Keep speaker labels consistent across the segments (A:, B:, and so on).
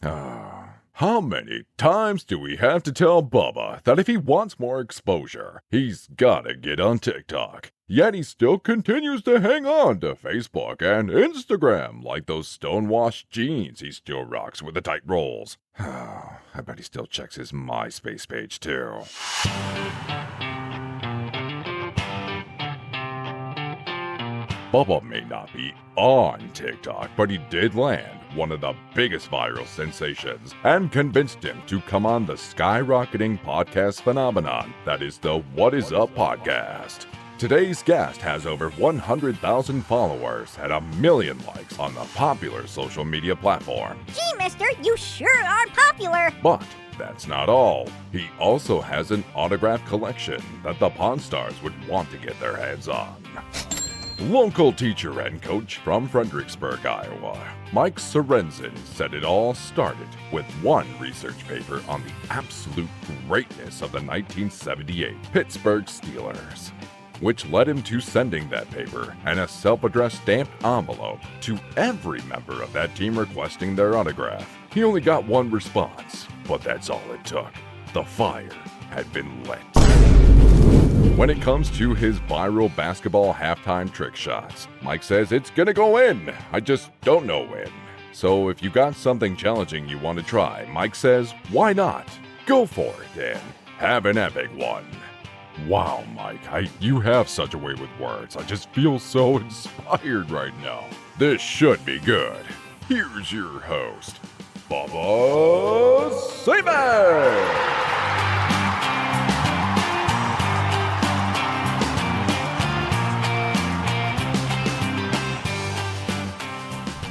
A: How many times do we have to tell Bubba that if he wants more exposure, he's gotta get on TikTok? Yet he still continues to hang on to Facebook and Instagram like those stonewashed jeans he still rocks with the tight rolls. I bet he still checks his MySpace page too. Bubba may not be on TikTok, but he did land one of the biggest viral sensations and convinced him to come on the skyrocketing podcast phenomenon that is the What Is Up podcast. Today's guest has over 100,000 followers and 1 million likes on the popular social media platform.
B: Gee, mister, you sure are popular.
A: But that's not all. He also has an autograph collection that the Pawn Stars would want to get their hands on. Local teacher and coach from Fredericksburg, Iowa, Mike Sorenson said it all started with one research paper on the absolute greatness of the 1978 Pittsburgh Steelers, which led him to sending that paper and a self-addressed stamped envelope to every member of that team requesting their autograph. He only got one response, but that's all it took. The fire had been lit. When it comes to his viral basketball halftime trick shots, Mike says it's gonna go in. I just don't know when. So if you got something challenging you want to try, Mike says, why not? Go for it and have an epic one. Wow, Mike, you have such a way with words. I just feel so inspired right now. This should be good. Here's your host, Bubba Saban!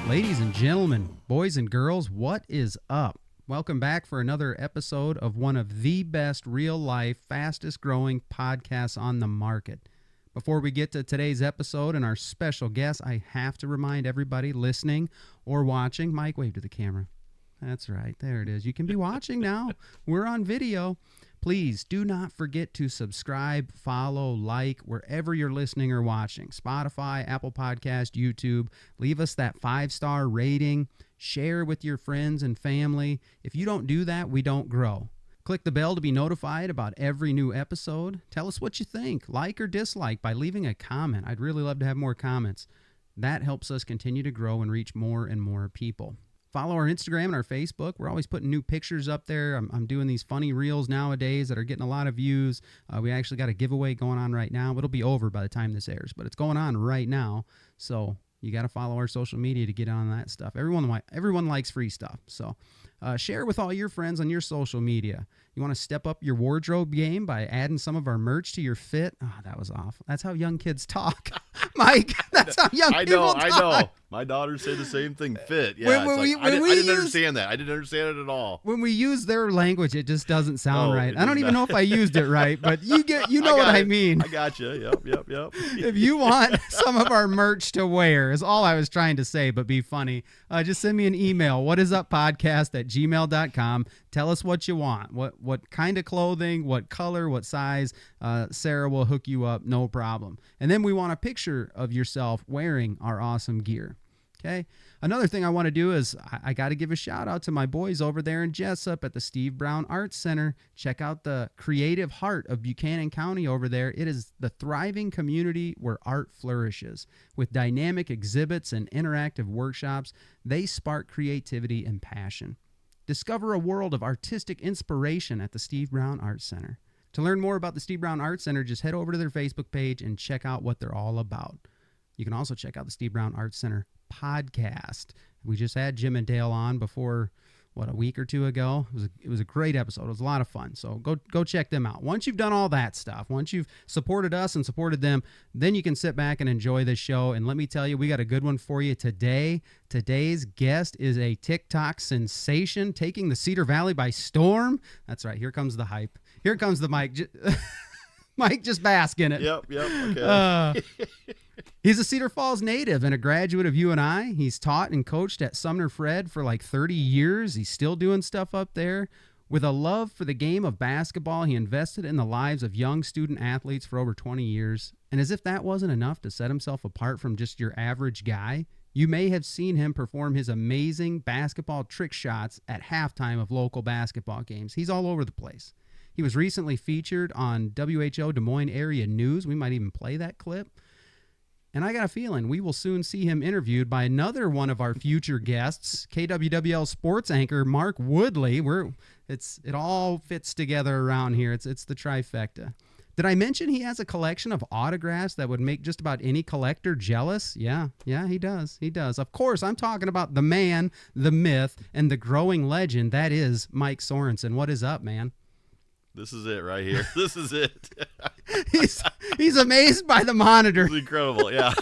C: Ladies and gentlemen, boys and girls, what is up? Welcome back for another episode of one of the best real-life, fastest-growing podcasts on the market. Before we get to today's episode and our special guest, I have to remind everybody listening or watching, Mike, wave to the camera. That's right, there it is. You can be watching now. We're on video. Please do not forget to subscribe, follow, like, wherever you're listening or watching. Spotify, Apple Podcast, YouTube. Leave us that 5-star rating. Share with your friends and family. If you don't do that, we don't grow. Click the bell to be notified about every new episode. Tell us what you think, like or dislike, by leaving a comment. I'd really love to have more comments. That helps us continue to grow and reach more and more people. Follow our Instagram and our Facebook. We're always putting new pictures up there. I'm doing these funny reels nowadays that are getting a lot of views. We actually got a giveaway going on right now. It'll be over by the time this airs, but it's going on right now. So you got to follow our social media to get on that stuff. Everyone likes free stuff. So share with all your friends on your social media. You want to step up your wardrobe game by adding some of our merch to your fit? Oh, that was awful. That's how young kids talk. Mike, that's how young people talk.
D: I know. My daughter said the same thing, fit. Yeah, I didn't understand that. I didn't understand it at all.
C: When we use their language, it just doesn't sound right. I don't even know if I used it right, but you know what I mean.
D: I got you. Yep.
C: If you want some of our merch to wear, is all I was trying to say, but be funny. Just send me an email, whatisuppodcast@gmail.com. Tell us what you want. What kind of clothing, what color, what size. Sarah will hook you up, no problem. And then we want a picture of yourself wearing our awesome gear. Okay. Another thing I want to do is I got to give a shout out to my boys over there in Jessup at the Steve Brown Arts Center. Check out the creative heart of Buchanan County over there. It is the thriving community where art flourishes. With dynamic exhibits and interactive workshops, they spark creativity and passion. Discover a world of artistic inspiration at the Steve Brown Arts Center. To learn more about the Steve Brown Arts Center, just head over to their Facebook page and check out what they're all about. You can also check out the Steve Brown Arts Center podcast. We just had Jim and Dale on before, a week or two ago. It was a great episode. It was a lot of fun. So go check them out. Once you've done all that stuff, once you've supported us and supported them, then you can sit back and enjoy this show. And let me tell you, we got a good one for you today. Today's guest is a TikTok sensation taking the Cedar Valley by storm. That's right. Here comes the hype. Here comes the mic. Mike, just bask in it.
D: Yep. Okay.
C: He's a Cedar Falls native and a graduate of UNI. He's taught and coached at Sumner Fred for like 30 years. He's still doing stuff up there. With a love for the game of basketball, he invested in the lives of young student athletes for over 20 years. And as if that wasn't enough to set himself apart from just your average guy, You may have seen him perform his amazing basketball trick shots at halftime of local basketball games. He's all over the place. He was recently featured on WHO Des Moines Area News. We might even play that clip. And I got a feeling we will soon see him interviewed by another one of our future guests, KWWL sports anchor Mark Woodley. It all fits together around here. It's the trifecta. Did I mention he has a collection of autographs that would make just about any collector jealous? Yeah, he does. He does. Of course, I'm talking about the man, the myth, and the growing legend that is Mike Sorenson. What is up, man?
D: This is it right here. This is it.
C: He's amazed by the monitor.
D: It's incredible, yeah.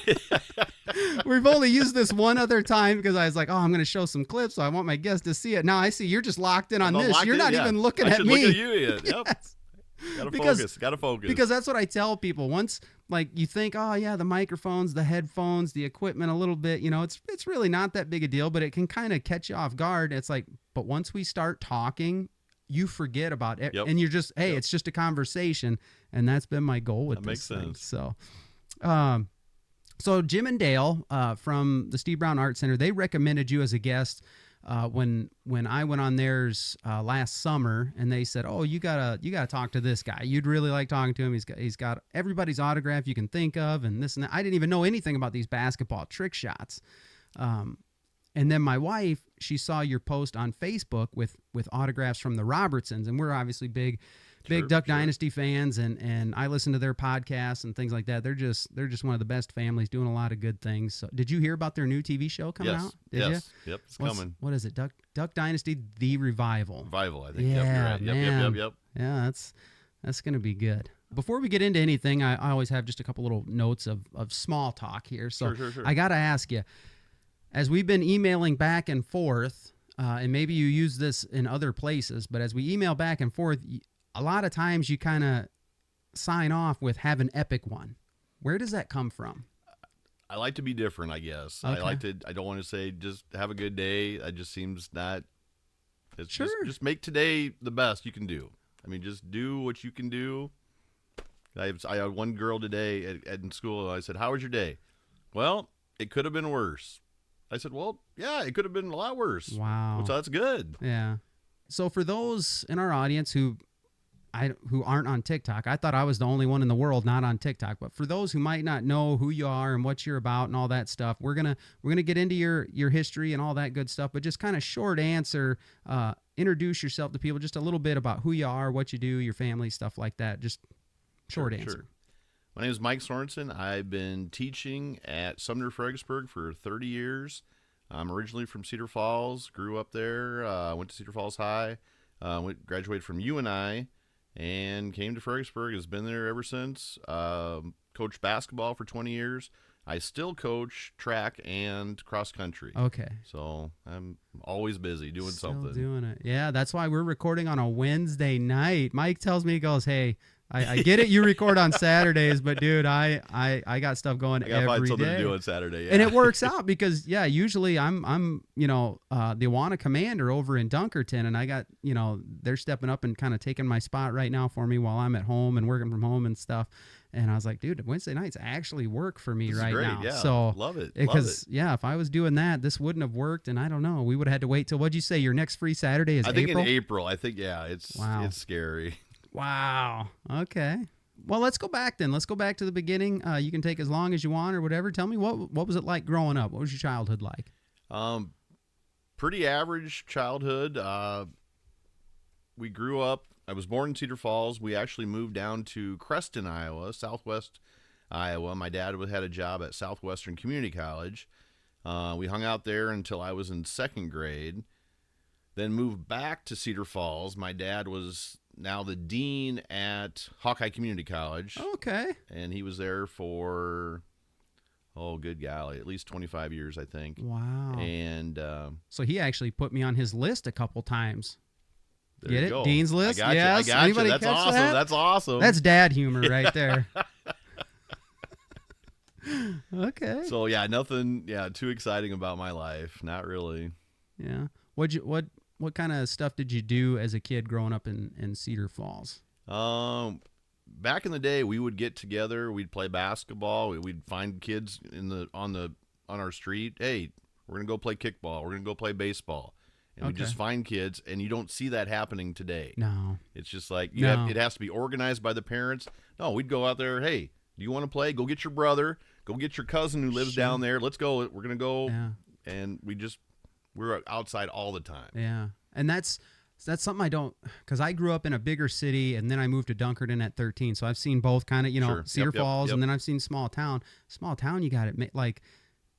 C: We've only used this one other time because I was like, I'm going to show some clips, so I want my guests to see it. Now I see you're just locked in on this. You're not even looking at me.
D: Look at you, Ian. Yep.
C: Yes.
D: Gotta focus.
C: Because that's what I tell people. Once, like, you think, the microphones, the headphones, the equipment a little bit, it's really not that big a deal, but it can kind of catch you off guard. It's like, but once we start talking, you forget about it, and you're just, it's just a conversation, and that's been my goal with this thing. Makes sense. So Jim and Dale from the Steve Brown Art Center, they recommended you as a guest when I went on theirs last summer, and they said, you gotta talk to this guy. You'd really like talking to him. He's got everybody's autograph you can think of, and this and that. I didn't even know anything about these basketball trick shots. And then my wife, she saw your post on Facebook with autographs from the Robertsons, and we're obviously big Duck Dynasty fans, and I listen to their podcasts and things like that. They're just one of the best families doing a lot of good things. So, did you hear about their new TV show coming out? Did you?
D: Yep, it's coming.
C: What is it? Duck Dynasty: The Revival.
D: Revival, I think.
C: Yeah,
D: yep, you're right. Yep.
C: Yeah, that's going to be good. Before we get into anything, I always have just a couple little notes of small talk here. So
D: sure.
C: I got to ask you, as we've been emailing back and forth, and maybe you use this in other places, but as we email back and forth, a lot of times you kind of sign off with "have an epic one." Where does that come from?
D: I like to be different, I guess. Okay. I don't want to say just have a good day. It just seems not. It's
C: sure.
D: Just make today the best you can do. I mean, just do what you can do. I had one girl today in school. I said, "How was your day?" "Well, it could have been worse." I said, "Well, yeah, it could have been a lot worse."
C: Wow.
D: So that's good.
C: Yeah. So for those in our audience who aren't on TikTok, I thought I was the only one in the world not on TikTok. But for those who might not know who you are and what you're about and all that stuff, we're gonna get into your history and all that good stuff. But just kind of short answer, introduce yourself to people, just a little bit about who you are, what you do, your family, stuff like that. Just short answer.
D: Sure. My name is Mike Sorenson. I've been teaching at Sumner Fredericksburg for 30 years. I'm originally from Cedar Falls, grew up there, went to Cedar Falls High, graduated from UNI, and came to Fredericksburg. Has been there ever since. Coached basketball for 20 years. I still coach track and cross country.
C: Okay.
D: So I'm always busy doing something.
C: Doing it. Yeah, that's why we're recording on a Wednesday night. Mike tells me, he goes, "Hey, I get it. You record on Saturdays, but dude, I got stuff going every day. I gotta find something to
D: do on Saturday." Yeah.
C: And it works out because usually I'm the Awana Commander over in Dunkerton, and I got they're stepping up and kind of taking my spot right now for me while I'm at home and working from home and stuff. And I was like, dude, Wednesday nights actually work for me right now.
D: Yeah.
C: So
D: love it.
C: Because if I was doing that, this wouldn't have worked, and I don't know. We would have had to wait till, what'd you say, your next free Saturday is April?
D: I think in April. I think it's scary.
C: Wow. Okay. Well, let's go back then. Let's go back to the beginning. You can take as long as you want or whatever. Tell me what was it like growing up? What was your childhood like?
D: Pretty average childhood. We grew up. I was born in Cedar Falls. We actually moved down to Creston, Iowa, southwest Iowa. My dad had a job at Southwestern Community College. We hung out there until I was in second grade. Then moved back to Cedar Falls. My dad was now the dean at Hawkeye Community College.
C: Okay.
D: And he was there for, good golly, at least 25 years, I think.
C: Wow.
D: And
C: so he actually put me on his list a couple times. Get it?
D: Go.
C: Dean's list?
D: I got
C: yes.
D: you. I got
C: Anybody
D: you. That's
C: catch
D: awesome.
C: that?
D: That's awesome.
C: That's dad humor right there. Okay.
D: So nothing too exciting about my life. Not really.
C: Yeah. What kind of stuff did you do as a kid growing up in Cedar Falls?
D: Back in the day, we would get together. We'd play basketball. We'd find kids on the on our street, hey, we're going to go play kickball. We're going to go play baseball. And we just find kids, and you don't see that happening today.
C: No.
D: It's just like it has to be organized by the parents. No, we'd go out there, hey, do you want to play? Go get your brother. Go get your cousin who lives down there. Let's go. We're going to go.
C: Yeah.
D: And we're outside all the time.
C: Yeah. And that's something I don't, because I grew up in a bigger city, and then I moved to Dunkerton at 13. So I've seen both kind of,
D: Sure.
C: Cedar Falls,
D: yep.
C: and then I've seen small town. Small town, you got it. Like,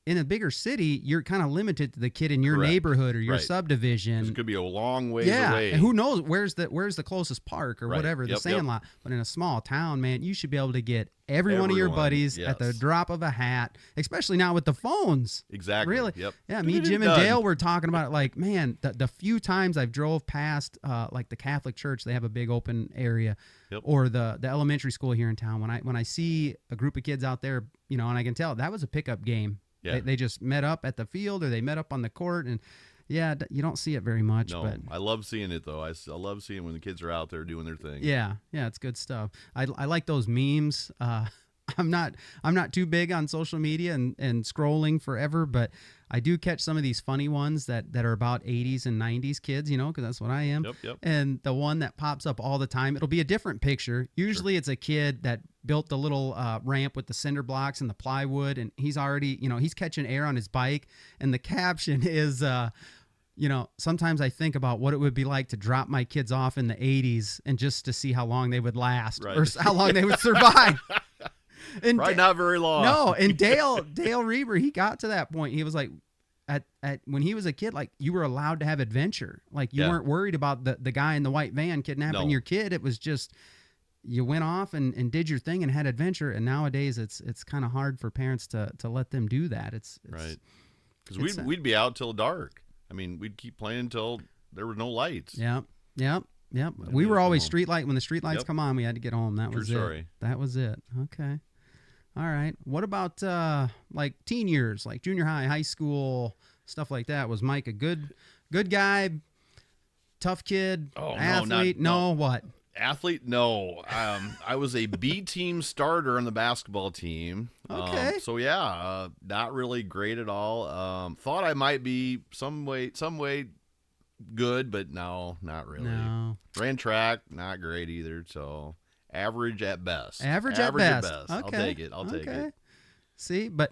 C: in a bigger city, you're kind of limited to the kid in your
D: Correct.
C: neighborhood or your
D: Right.
C: subdivision.
D: It could be a long ways away.
C: And who knows where's the closest park or
D: Right.
C: whatever, the
D: Yep,
C: sandlot. But in a small town, man, you should be able to get every one of your buddies at the
D: yes.
C: drop of a hat, especially now with the phones.
D: Exactly.
C: Really?
D: Yep.
C: Yeah, me, Jim, and Dale were talking about it. Like, man, the few times I've drove past, like the Catholic church, they have a big open area,
D: Yep.
C: or the elementary school here in town. When I see a group of kids out there, and I can tell that was a pickup game.
D: Yeah.
C: They just met up at the field, or they met up on the court, and yeah, you don't see it very much.
D: No,
C: but
D: I love seeing it though. I love seeing when the kids are out there doing their thing.
C: yeah, it's good stuff. I like those memes. I'm not too big on social media and scrolling forever, but I do catch some of these funny ones that are about 80s and 90s kids, because that's what I am.
D: Yep.
C: And the one that pops up all the time, it'll be a different picture. Usually it's a kid that built the little ramp with the cinder blocks and the plywood, and he's already, he's catching air on his bike, and the caption is, sometimes I think about what it would be like to drop my kids off in the 80s and just to see how long they would last,
D: Right.
C: or how long they would survive. And
D: Probably not very long.
C: No, and Dale Reber, he got to that point. He was like, at when he was a kid, like, you were allowed to have adventure. Like, you weren't worried about the guy in the white van kidnapping your kid. It was just, you went off and did your thing and had adventure. And nowadays it's kind of hard for parents to let them do that. It's
D: right. Because we'd be out till dark. I mean, we'd keep playing until there were no lights.
C: Yep. We were always street light. When the street lights
D: Yep.
C: come on, we had to get home. That
D: True
C: was
D: story.
C: it. That was it. Okay. All right. What about like teen years, like junior high, high school, stuff like that? Was Mike a good guy, tough kid, athlete? No, what?
D: Athlete? No. I was a B team starter on the basketball team.
C: Okay.
D: So yeah, not really great at all. Thought I might be some way good, but no, not really.
C: No.
D: Ran track, not great either. So average at best.
C: Average at best. Okay.
D: I'll take it. I'll take it.
C: See, but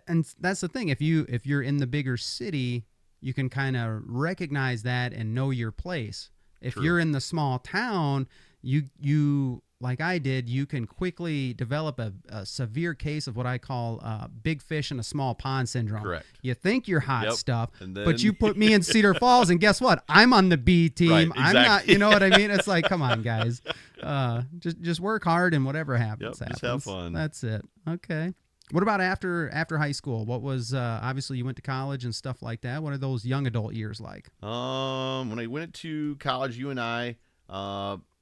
C: and that's the thing. If you're in the bigger city, you can kind of recognize that and know your place. If
D: True.
C: you're in the small town, you like I did, you can quickly develop a severe case of what I call big fish in a small pond syndrome.
D: Correct.
C: You think you're hot
D: Yep.
C: stuff,
D: And then-
C: but you put me in Cedar Falls, and guess what? I'm on the B team.
D: Right,
C: I'm not.
D: exactly.
C: You know what I mean? It's like, come on, guys. Just work hard, and whatever happens,
D: Yep,
C: happens.
D: just have fun.
C: That's it. Okay. What about after high school? What was obviously you went to college and stuff like that. What are those young adult years like?
D: When I went to college, UNI,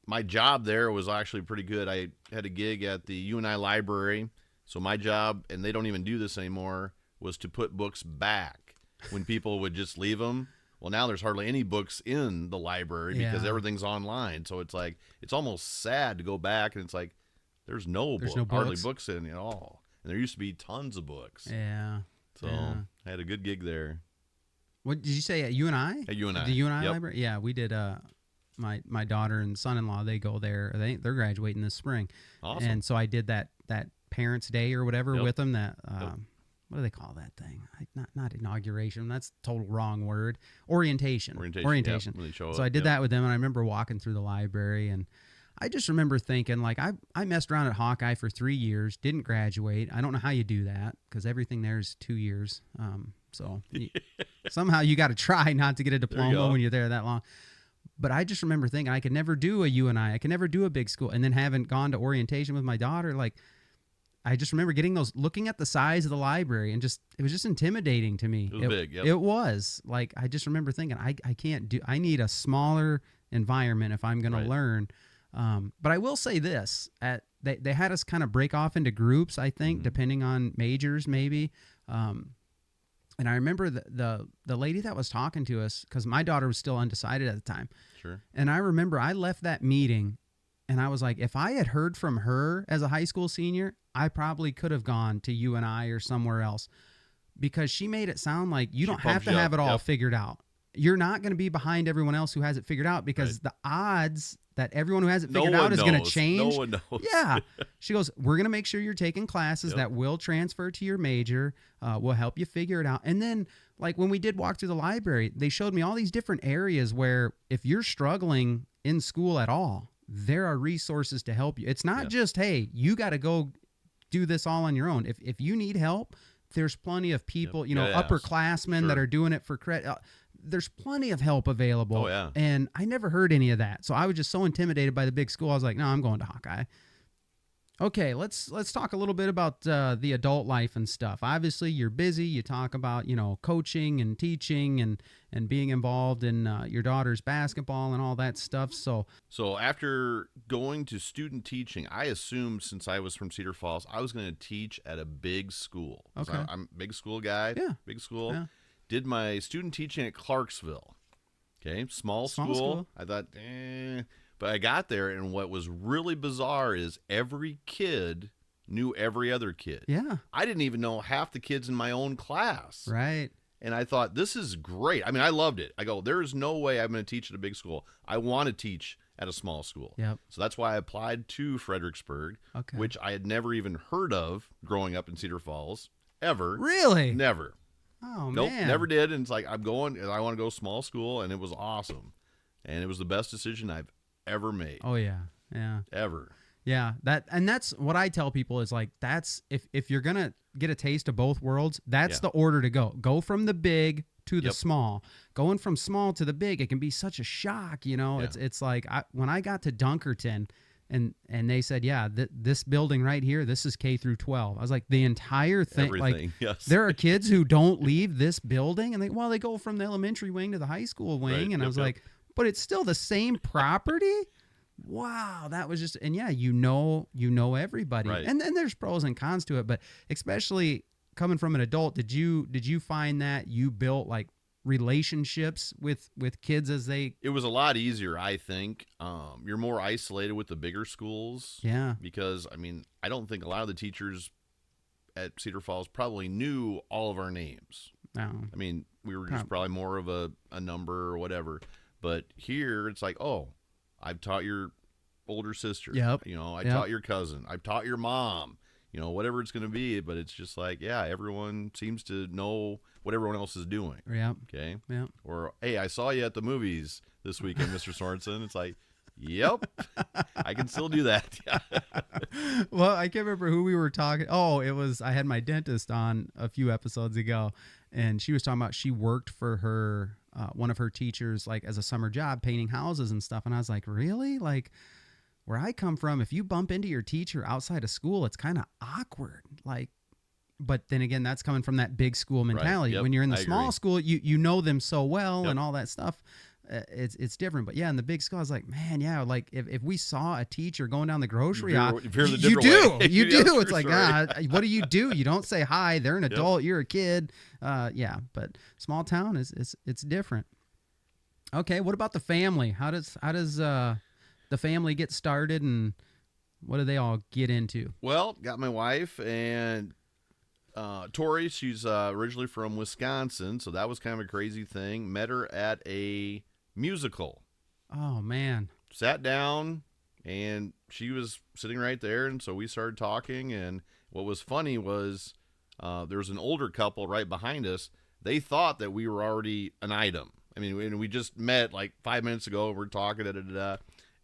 D: my job there was actually pretty good. I had a gig at the UNI library. So my job, and they don't even do this anymore, was to put books back when people would just leave them. Well, now there's hardly any books in the library because
C: Yeah.
D: everything's online. So it's like, it's almost sad to go back and it's like, there's no
C: no
D: hardly
C: books.
D: books in at all. And there used to be tons of books.
C: Yeah.
D: So
C: yeah.
D: I had a good gig there.
C: What did you say at UNI?
D: At UNI.
C: The UNI
D: Yep.
C: library? Yeah, we did. My daughter and son-in-law, they go there. They're graduating this spring.
D: Awesome.
C: And so I did that Parents' Day or whatever
D: Yep.
C: with them. That
D: Yep.
C: what do they call that thing? Not inauguration. That's total wrong word. Orientation.
D: Orientation. Yep, when they show
C: So
D: up,
C: I did
D: yep.
C: that with them, and I remember walking through the library, and I just remember thinking, like, I messed around at Hawkeye for 3 years, didn't graduate. I don't know how you do that because everything there is 2 years. Somehow you got to try not to get a diploma
D: go.
C: when you're there that long. But I just remember thinking I could never do a UNI. I could never do a big school. And then having gone to orientation with my daughter, like, I just remember looking at the size of the library, and it was just intimidating to me.
D: It was big, yep.
C: It was. Like, I just remember thinking, I need a smaller environment if I'm going
D: Right.
C: to learn. But I will say this, they had us kind of break off into groups, I think, depending on majors maybe. And I remember the lady that was talking to us, because my daughter was still undecided at the time.
D: Sure.
C: And I remember I left that meeting, and I was like, if I had heard from her as a high school senior, I probably could have gone to UNI or somewhere else. because she made it sound like you don't have
D: pumped
C: to
D: you
C: have
D: up.
C: it all
D: Yep.
C: figured out. You're not going to be behind everyone else who has it figured out, because the odds that everyone who has it
D: No
C: figured out
D: one
C: is going to
D: knows.
C: change.
D: No one knows.
C: Yeah. She goes, we're going to make sure you're taking classes
D: Yep.
C: that will transfer to your major. We'll help you figure it out. And then, like, when we did walk through the library, they showed me all these different areas where if you're struggling in school at all, there are resources to help you. It's not just, hey, you got to go do this all on your own. If you need help, there's plenty of people,
D: Yep. Yeah,
C: upperclassmen that
D: sure.
C: are doing it for credit. There's plenty of help available.
D: Oh, yeah.
C: And I never heard any of that. So I was just so intimidated by the big school. I was like, no, I'm going to Hawkeye. Okay, let's talk a little bit about the adult life and stuff. Obviously, you're busy. You talk about, coaching and teaching and being involved in your daughter's basketball and all that stuff. So
D: after going to student teaching, I assumed since I was from Cedar Falls, I was going to teach at a big school. 'Cause
C: Okay.
D: I'm a big school guy.
C: Yeah.
D: Big school.
C: Yeah.
D: Did my student teaching at Clarksville. Okay. Small school. I thought, But I got there, and what was really bizarre is every kid knew every other kid.
C: yeah,
D: I didn't even know half the kids in my own class.
C: right.
D: And I thought, this is great. I mean, I loved it. I go, there is no way I'm going to teach at a big school. I want to teach at a small school.
C: Yep.
D: So that's why I applied to Fredericksburg,
C: Okay.
D: which I had never even heard of growing up in Cedar Falls, ever.
C: Really?
D: Never.
C: Oh,
D: Nope,
C: man.
D: never did. And it's like, I'm going, and I want to go small school, and it was awesome. And it was the best decision I've ever made.
C: Oh, yeah. Yeah.
D: Ever.
C: Yeah, that's what I tell people is like, that's if you're going to get a taste of both worlds, that's the order to go. Go from the big to the small. Going from small to the big, it can be such a shock,
D: Yeah.
C: It's like when I got to Dunkerton and they said, yeah, this building right here, this is K through 12. I was like, the entire thing,
D: Everything,
C: like
D: yes.
C: there are kids who don't leave this building and they go from the elementary wing to the high school wing.
D: Right.
C: And I
D: Yep,
C: was
D: yep.
C: like, but it's still the same property. Wow, that was just, and yeah, you know everybody,
D: Right.
C: and then there's pros and cons to it, but especially coming from an adult, did you find that you built like relationships with kids as they?
D: It was a lot easier, I think. You're more isolated with the bigger schools.
C: Yeah.
D: Because, I mean, I don't think a lot of the teachers at Cedar Falls probably knew all of our names.
C: No.
D: I mean, we were just probably more of a number or whatever. But here, it's like, oh, I've taught your older sister.
C: Yep.
D: I
C: Yep.
D: taught your cousin. I've taught your mom. Whatever it's going to be. But it's just like, yeah, everyone seems to know what everyone else is doing.
C: Yeah.
D: Okay.
C: Yeah.
D: Or, hey, I saw you at the movies this weekend, Mr. Sorenson. It's like, yep, I can still do that.
C: Well, I can't remember who we were talking. Oh, I had my dentist on a few episodes ago, and she was talking about she worked for her one of her teachers like as a summer job painting houses and stuff, and I was like, really? Like, where I come from, if you bump into your teacher outside of school, it's kind of awkward. Like, but then again, that's coming from that big school mentality.
D: Yep.
C: When you're in the
D: I
C: small
D: agree.
C: school, you know them so well
D: Yep.
C: and all that stuff. It's different. But yeah, in the big school, I was like, man, yeah, like if we saw a teacher going down the grocery aisle,
D: If you're the
C: you
D: different
C: do.
D: way.
C: You
D: Yeah,
C: do.
D: true
C: It's like,
D: story.
C: what do you do? You don't say hi. They're an adult. You're a kid. Yeah, but small town it's different. Okay, what about the family? How does the family get started, and what do they all get into?
D: Well, got my wife and Tori. She's originally from Wisconsin, so that was kind of a crazy thing. Met her at a musical.
C: Oh man.
D: Sat down, and she was sitting right there, and so we started talking. And what was funny was there was an older couple right behind us. They thought that we were already an item. I mean, we just met like 5 minutes ago. We're talking,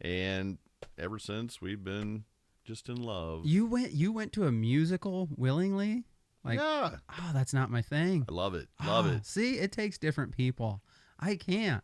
D: and ever since we've been just in love.
C: You went to a musical willingly? Like,
D: yeah,
C: oh, that's not my thing.
D: I love it. Love it.
C: See, it takes different people. I can't.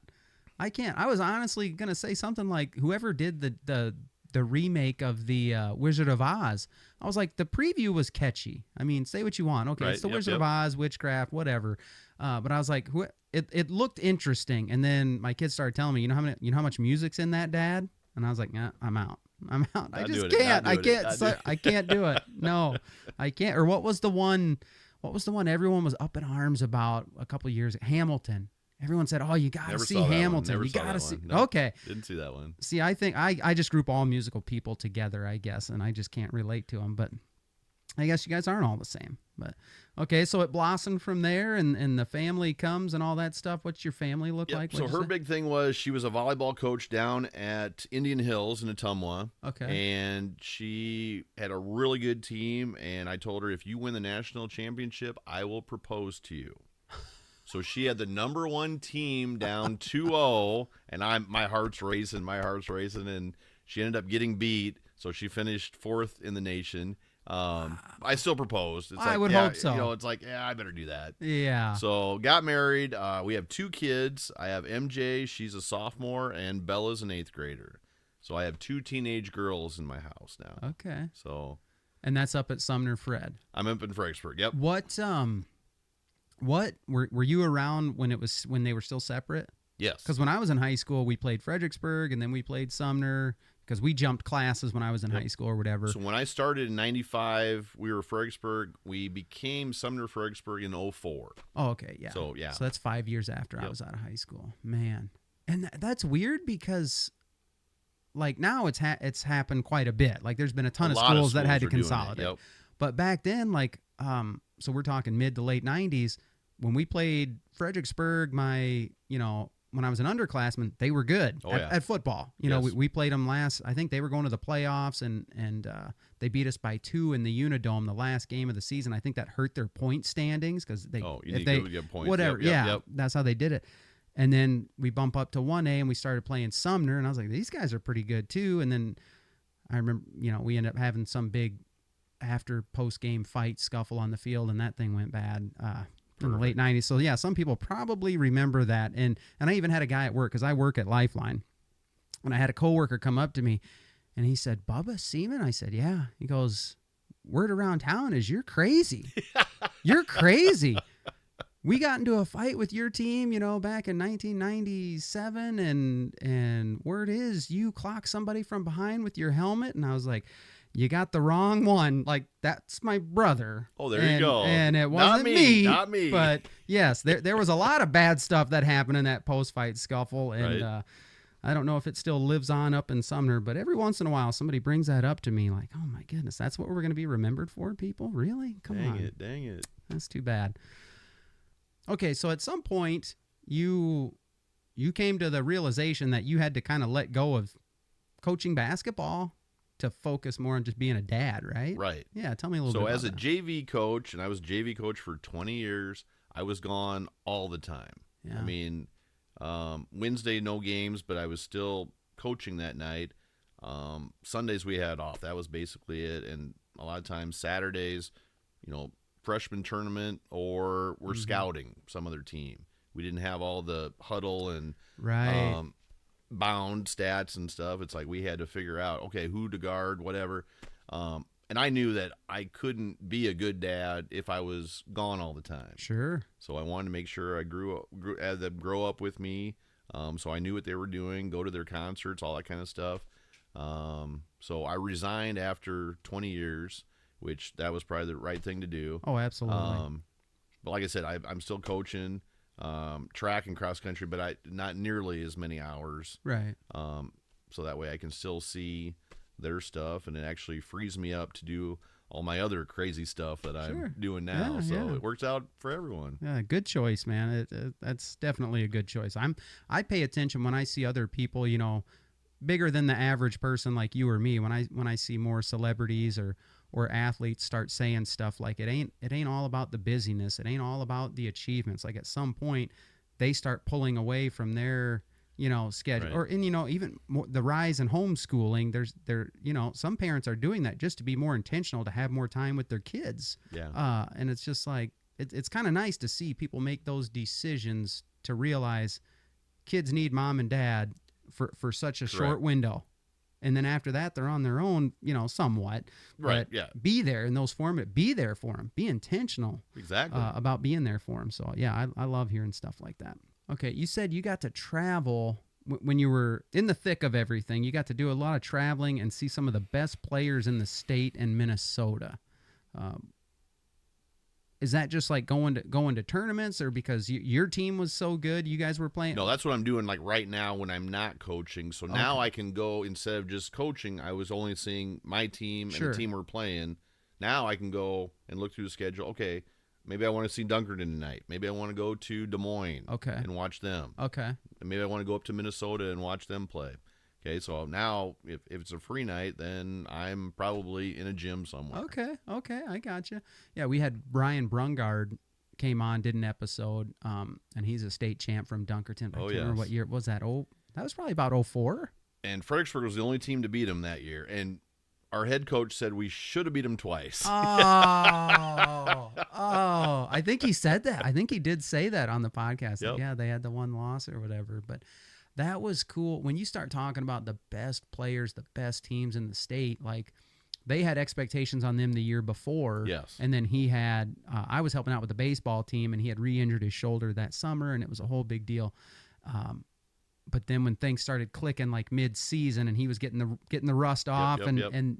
C: I was honestly gonna say something like whoever did the remake of the Wizard of Oz. I was like, the preview was catchy. I mean, say what you want. Okay,
D: Right,
C: it's the
D: yep,
C: Wizard
D: yep.
C: of Oz, witchcraft, whatever. But I was like, it looked interesting. And then my kids started telling me, you know how much music's in that, Dad? And I was like, nah, I'm out. I
D: Not
C: just
D: doing it,
C: can't.
D: not
C: I
D: doing it,
C: can't.
D: not
C: So,
D: doing it.
C: I can't do it. No, I can't. Or what was the one? What was the one everyone was up in arms about a couple of years? Hamilton. Everyone said, "Oh, you got to
D: Never
C: see
D: saw that one.
C: Hamilton.
D: Never
C: You
D: saw
C: got to
D: that
C: see."
D: one. No.
C: Okay.
D: Didn't see that one.
C: See, I think I just group all musical people together, I guess, and I just can't relate to them. But I guess you guys aren't all the same, but okay. So it blossomed from there, and the family comes and all that stuff. What's your family look like?
D: So her big thing was she was a volleyball coach down at Indian Hills in Ottumwa.
C: Okay.
D: And she had a really good team. And I told her, if you win the national championship, I will propose to you. So she had the number one team down 2-0, and my heart's racing, and she ended up getting beat. So she finished 4th in the nation. I still proposed. It's
C: I would hope so.
D: It's like, I better do that.
C: Yeah.
D: So got married. We have 2 kids. I have MJ. She's a sophomore, and Bella's an 8th grader. So I have 2 teenage girls in my house now.
C: Okay.
D: So.
C: And that's up at Sumner Fred.
D: I'm up in Fredericksburg. Yep.
C: What were you around when they were still separate?
D: Yes.
C: Because when I was in high school, we played Fredericksburg, and then we played Sumner. Because we jumped classes when I was in high school or whatever.
D: So when I started in 95, we were Fredericksburg. We became Sumner Fredericksburg in 04.
C: Oh, okay, yeah.
D: So, yeah.
C: So that's 5 years after I was out of high school. Man. And that's weird because, like, now it's happened quite a bit. Like, there's been a ton of schools that had to consolidate.
D: Yep.
C: But back then, like, so we're talking mid to late 90s, when we played Fredericksburg, when I was an underclassman, they were good at football. We played them I think they were going to the playoffs, and they beat us by 2 in the Unidome the last game of the season. I think that hurt their point standings because they
D: get points.
C: Whatever.
D: Yep.
C: That's how they did it. And then we bump up to 1A, and we started playing Sumner, and I was like, these guys are pretty good too. And then I remember, we ended up having some big after post-game fight scuffle on the field, and that thing went bad. In the late 90s. So, yeah, some people probably remember that. And I even had a guy at work, because I work at Lifeline, and I had a coworker come up to me, and he said, Bubba Seaman? I said, yeah. He goes, word around town is you're crazy. You're crazy. We got into a fight with your team, back in 1997, and word is you clocked somebody from behind with your helmet. And I was like, you got the wrong one. Like, that's my brother.
D: Oh, there you go.
C: And it wasn't me.
D: Not me.
C: But, yes, there was a lot of bad stuff that happened in that post-fight scuffle. And I don't know if it still lives on up in Sumner, but every once in a while somebody brings that up to me like, oh, my goodness, that's what we're going to be remembered for, people? Really? Come on.
D: Dang it.
C: That's too bad. Okay, so at some point you came to the realization that you had to kind of let go of coaching basketball to focus more on just being a dad, right?
D: Right.
C: Yeah, tell me a little bit
D: about
C: that.
D: So as a JV coach, and I was JV coach for 20 years, I was gone all the time.
C: Yeah.
D: I mean, Wednesday, no games, but I was still coaching that night. Sundays we had off. That was basically it. And a lot of times Saturdays, freshman tournament, or we're scouting some other team. We didn't have all the huddle and bound stats and stuff. It's like we had to figure out, okay, who to guard, whatever. And I knew that I couldn't be a good dad if I was gone all the time.
C: Sure.
D: So I wanted to make sure I had them grow up with me. So I knew what they were doing, go to their concerts, all that kind of stuff. So I resigned after 20 years, which that was probably the right thing to do.
C: Oh, absolutely.
D: But like I said, I'm still coaching track and cross country, but not nearly as many hours.
C: Right.
D: So that way I can still see their stuff, and it actually frees me up to do all my other crazy stuff that I'm doing now.
C: Yeah,
D: it works out for everyone.
C: Yeah, good choice, man. That's definitely a good choice. I pay attention when I see other people, bigger than the average person like you or me. When I see more celebrities or athletes start saying stuff like it ain't all about the busyness. It ain't all about the achievements. Like at some point they start pulling away from their, schedule.
D: Right.
C: Or, even more, the rise in homeschooling, some parents are doing that just to be more intentional, to have more time with their kids.
D: Yeah.
C: And it's just like, it's kind of nice to see people make those decisions to realize kids need mom and dad for such a short window. And then after that, they're on their own, somewhat.
D: Right,
C: but
D: yeah.
C: Be there in those formative. Be there for them. Be intentional.
D: Exactly.
C: About being there for them. So, yeah, I love hearing stuff like that. Okay, you said you got to travel when you were in the thick of everything. You got to do a lot of traveling and see some of the best players in the state and Minnesota. Is that just like going to tournaments, or because your team was so good, you guys were playing?
D: No, that's what I'm doing like right now when I'm not coaching. So now I can go, instead of just coaching, I was only seeing my team and the team we're playing. Now I can go and look through the schedule. Okay, maybe I want to see Dunkerton tonight. Maybe I want to go to Des Moines and watch them.
C: Okay.
D: And maybe I want to go up to Minnesota and watch them play. Okay, so now if it's a free night, then I'm probably in a gym somewhere.
C: Okay, I got you. Yeah, we had Brian Brungard came on, did an episode, and he's a state champ from Dunkerton. I can't remember what year was that. That was probably about 04.
D: And Fredericksburg was the only team to beat him that year. And our head coach said we should have beat him twice.
C: I think he said that. I think he did say that on the podcast.
D: Yep.
C: Like, yeah, they had the one loss or whatever. But that was cool. When you start talking about the best players, the best teams in the state, like they had expectations on them the year before.
D: Yes.
C: And then he had, I was helping out with the baseball team, and he had re-injured his shoulder that summer, and it was a whole big deal. But then when things started clicking like mid-season, and he was getting the rust off, and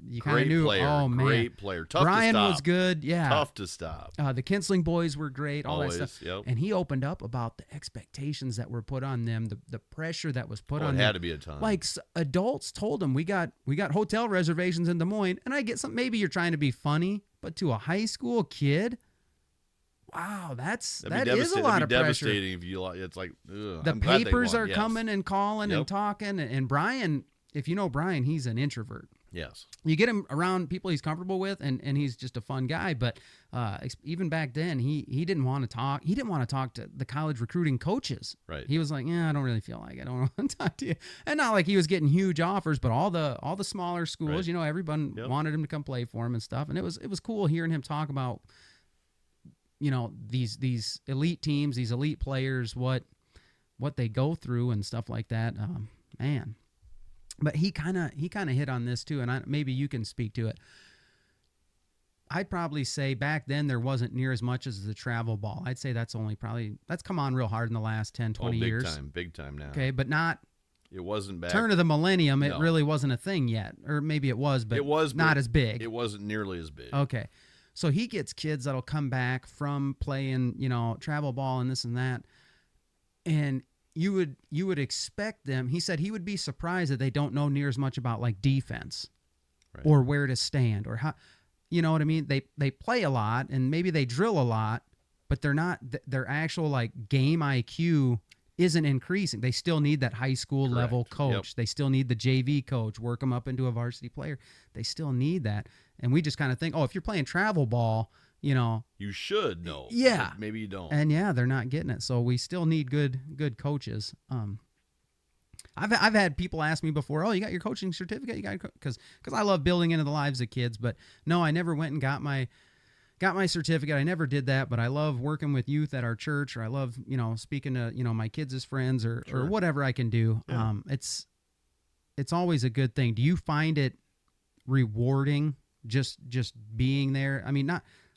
C: you kind of knew, oh man,
D: great player, tough
C: Brian
D: to stop.
C: was good, yeah,
D: tough to stop.
C: The Kinsling boys were great, all
D: Always,
C: that stuff,
D: yep.
C: and he opened up about the expectations that were put on them, the pressure that was put on
D: It
C: them.
D: had to be a ton.
C: Like adults told him, we got hotel reservations in Des Moines, and I get some. Maybe you're trying to be funny, but to a high school kid. Wow, that is a lot of pressure.
D: Devastating if you. It's like ugh,
C: the
D: I'm glad they
C: papers
D: won,
C: are
D: yes.
C: coming and calling and talking. And Brian, if you know Brian, he's an introvert.
D: Yes.
C: You get him around people he's comfortable with, and he's just a fun guy. But even back then, he didn't want to talk. He didn't want to talk to the college recruiting coaches.
D: Right.
C: He was like, yeah, I don't really feel like it. I don't want to talk to you. And not like he was getting huge offers, but all the smaller schools,
D: Right.
C: you know, everyone wanted him to come play for him and stuff. And it was cool hearing him talk about, you know, these elite teams, these elite players, what they go through and stuff like that. Man, but he kind of hit on this too, and maybe you can speak to it. I'd probably say back then there wasn't near as much as the travel ball. I'd say that's come on real hard in the last 10, 20 years.
D: Big time now.
C: Okay, but not.
D: It wasn't back.
C: Turn of the millennium, it
D: No.
C: really wasn't a thing yet, or maybe it was, but
D: it was
C: not
D: big.
C: as big.
D: It wasn't nearly as big.
C: Okay. So he gets kids that'll come back from playing, you know, travel ball and this and that. And you would expect them. He said he would be surprised that they don't know near as much about like defense
D: Right.
C: or where to stand or how, you know what I mean? They play a lot and maybe they drill a lot, but their actual like game IQ isn't increasing. They still need that high school level coach.
D: Yep.
C: They still need the JV coach, work them up into a varsity player. They still need that. And we just kind of think, oh, if you're playing travel ball, you know,
D: You should know.
C: Yeah.
D: But maybe you don't.
C: and yeah, they're not getting it. So we still need good coaches. I've had people ask me before, oh, you got your coaching certificate? You got because I love building into the lives of kids. But no, I never went and got my certificate. I never did that, but I love working with youth at our church, or I love, you know, speaking to, you know, my kids as friends or whatever I can do.
D: Yeah.
C: It's always a good thing. Do you find it rewarding just being there? I mean,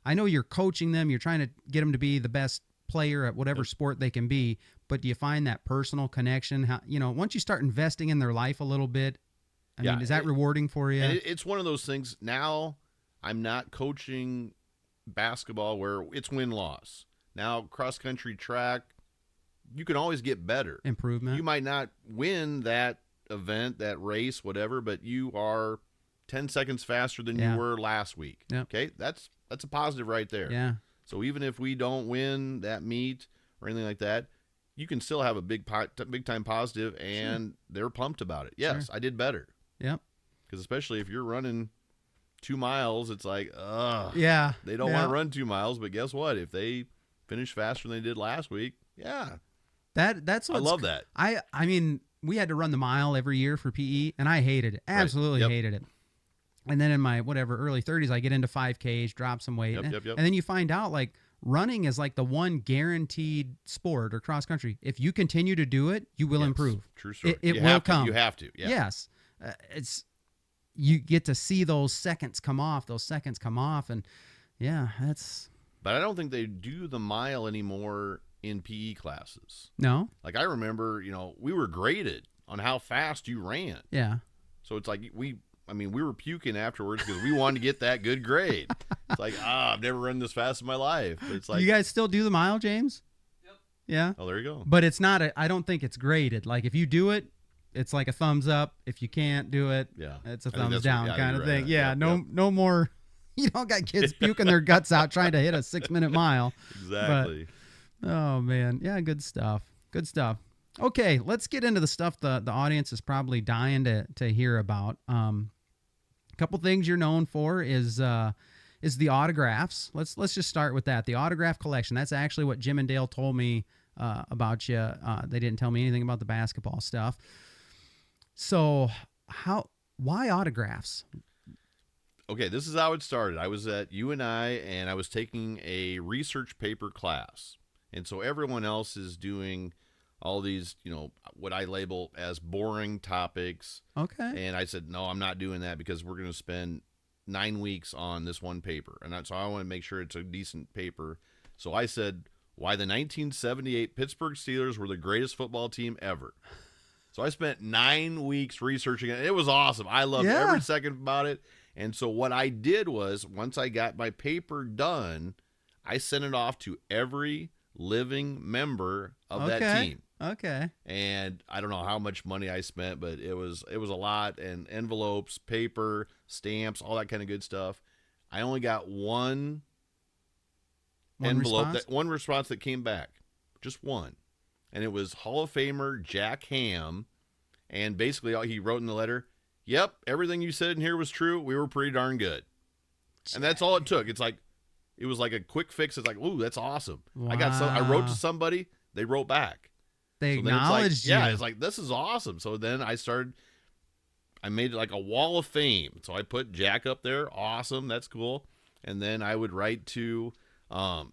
C: I know you're coaching them, you're trying to get them to be the best player at whatever sport they can be, but do you find that personal connection? How, you know, once you start investing in their life a little bit, I mean, is that rewarding for you?
D: And it's one of those things. Now I'm not coaching basketball where it's win-loss. Now cross-country track, you can always get better.
C: Improvement.
D: You might not win that event, that race, whatever, but you are 10 seconds faster than you were last week.
C: Yep.
D: Okay, that's a positive right there.
C: Yeah.
D: So even if we don't win that meet or anything like that, you can still have a big time positive, and they're pumped about it. Yes, I did better.
C: Yep.
D: Because especially if you're running 2 miles, it's like,
C: Yeah.
D: they don't want to run 2 miles, but guess what? If they finish faster than they did last week,
C: That's
D: I
C: what
D: love that.
C: I mean, we had to run the mile every year for PE, and I hated it. Absolutely
D: Yep.
C: hated it. And then in my early 30s, I get into 5Ks, drop some weight,
D: Yep.
C: and then you find out like running is like the one guaranteed sport or cross country. If you continue to do it, you will
D: Yes.
C: improve.
D: True story.
C: It
D: You
C: will
D: have to.
C: come.
D: You have to. Yeah.
C: Yes, you get to see those seconds come off, and yeah, that's
D: But I don't think they do the mile anymore in PE classes.
C: no,
D: Like I remember, you know, we were graded on how fast you ran.
C: yeah.
D: So it's like we were puking afterwards because we wanted to get that good grade. It's like, I've never run this fast in my life. But it's like,
C: You guys still do the mile, James? Yep. Yeah.
D: oh, there you go.
C: But it's not I don't think it's graded. Like if you do it, it's like a thumbs up. If you can't do it,
D: Yeah.
C: it's a
D: I think
C: thumbs
D: that's
C: down
D: what-
C: kind of
D: you're
C: thing.
D: right.
C: Yeah,
D: Yep,
C: no
D: yep.
C: no more You don't got kids puking their guts out trying to hit a 6-minute mile.
D: Exactly.
C: But, oh, man. Yeah, good stuff. Good stuff. Okay, let's get into the stuff the audience is probably dying to hear about. A couple things you're known for is the autographs. Let's just start with that. The autograph collection. That's actually what Jim and Dale told me about you. They didn't tell me anything about the basketball stuff. So why autographs?
D: Okay, this is how it started. I was at UNI, and I was taking a research paper class. And so everyone else is doing all these, what I label as boring topics.
C: Okay.
D: And I said, no, I'm not doing that because we're going to spend 9 weeks on this one paper. And so I want to make sure it's a decent paper. So I said, why the 1978 Pittsburgh Steelers were the greatest football team ever. So I spent 9 weeks researching it. It was awesome. I loved every second about it. And so what I did was, once I got my paper done, I sent it off to every living member of that team.
C: Okay.
D: And I don't know how much money I spent, but it was a lot, and envelopes, paper, stamps, all that kind of good stuff. I only got one envelope, one response that came back. Just one. And it was Hall of Famer Jack Ham, and basically all he wrote in the letter, yep, everything you said in here was true. We were pretty darn good. And that's all it took. It was like a quick fix. It's like, ooh, that's awesome.
C: Wow.
D: I wrote to somebody, they wrote back.
C: They acknowledged you.
D: Yeah, it's like, this is awesome. So then I made it like a wall of fame. So I put Jack up there. Awesome. That's cool. And then I would write to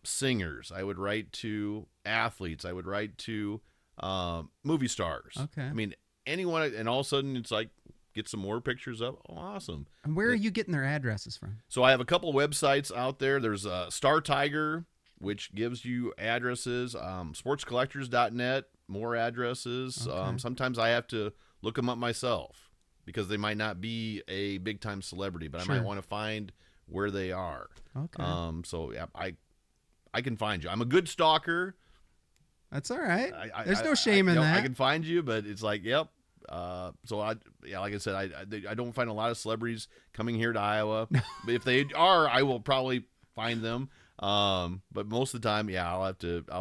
D: singers. I would write to athletes. I would write to movie stars.
C: Okay.
D: I mean, anyone, and all of a sudden it's like, get some more pictures up. Oh, awesome.
C: And where are you getting their addresses from?
D: So I have a couple websites out there. There's Star Tiger, which gives you addresses. Sportscollectors.net, more addresses.
C: Okay.
D: Sometimes I have to look them up myself because they might not be a big-time celebrity, but
C: Sure.
D: I might want to find where they are.
C: Okay.
D: So yeah, I can find you. I'm a good stalker.
C: That's all right. There's no shame in that.
D: I can find you, but it's like, yep. So like I said, I don't find a lot of celebrities coming here to Iowa. But if they are, I will probably find them. But most of the time, yeah, I'll have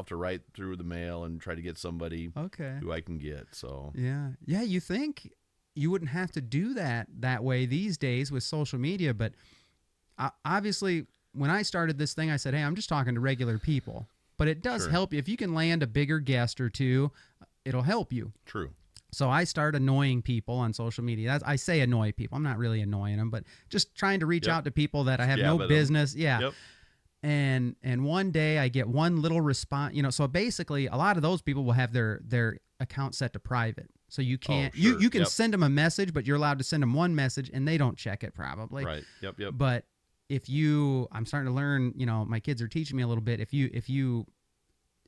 D: to write through the mail and try to get somebody who I can get. So
C: yeah. You think you wouldn't have to do that way these days with social media, but obviously when I started this thing, I said, hey, I'm just talking to regular people. But it does help you if you can land a bigger guest or two. It'll help you.
D: True.
C: So I start annoying people on social media. I say annoy people. I'm not really annoying them, but just trying to reach out to people that I have no business. Yeah.
D: Yep.
C: And one day I get one little response, so basically a lot of those people will have their account set to private. So you can't, you can send them a message, but you're allowed to send them one message and they don't check it probably.
D: Right. Yep.
C: But I'm starting to learn, my kids are teaching me a little bit. If you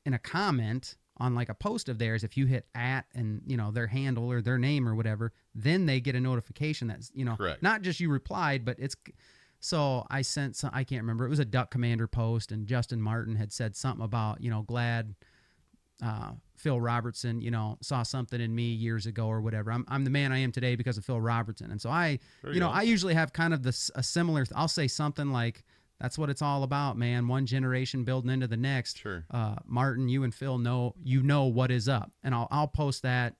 C: in a comment on like a post of theirs, if you hit @ and their handle or their name or whatever, then they get a notification that's
D: Correct.
C: Not just you replied, but it's. So I sent some, I can't remember. It was a Duck Commander post, and Justin Martin had said something about glad Phil Robertson saw something in me years ago or whatever. I'm the man I am today because of Phil Robertson, and so I I usually have kind of a similar. I'll say something like, that's what it's all about, man. One generation building into the next.
D: Sure.
C: Martin, you and Phil know what is up, and I'll post that.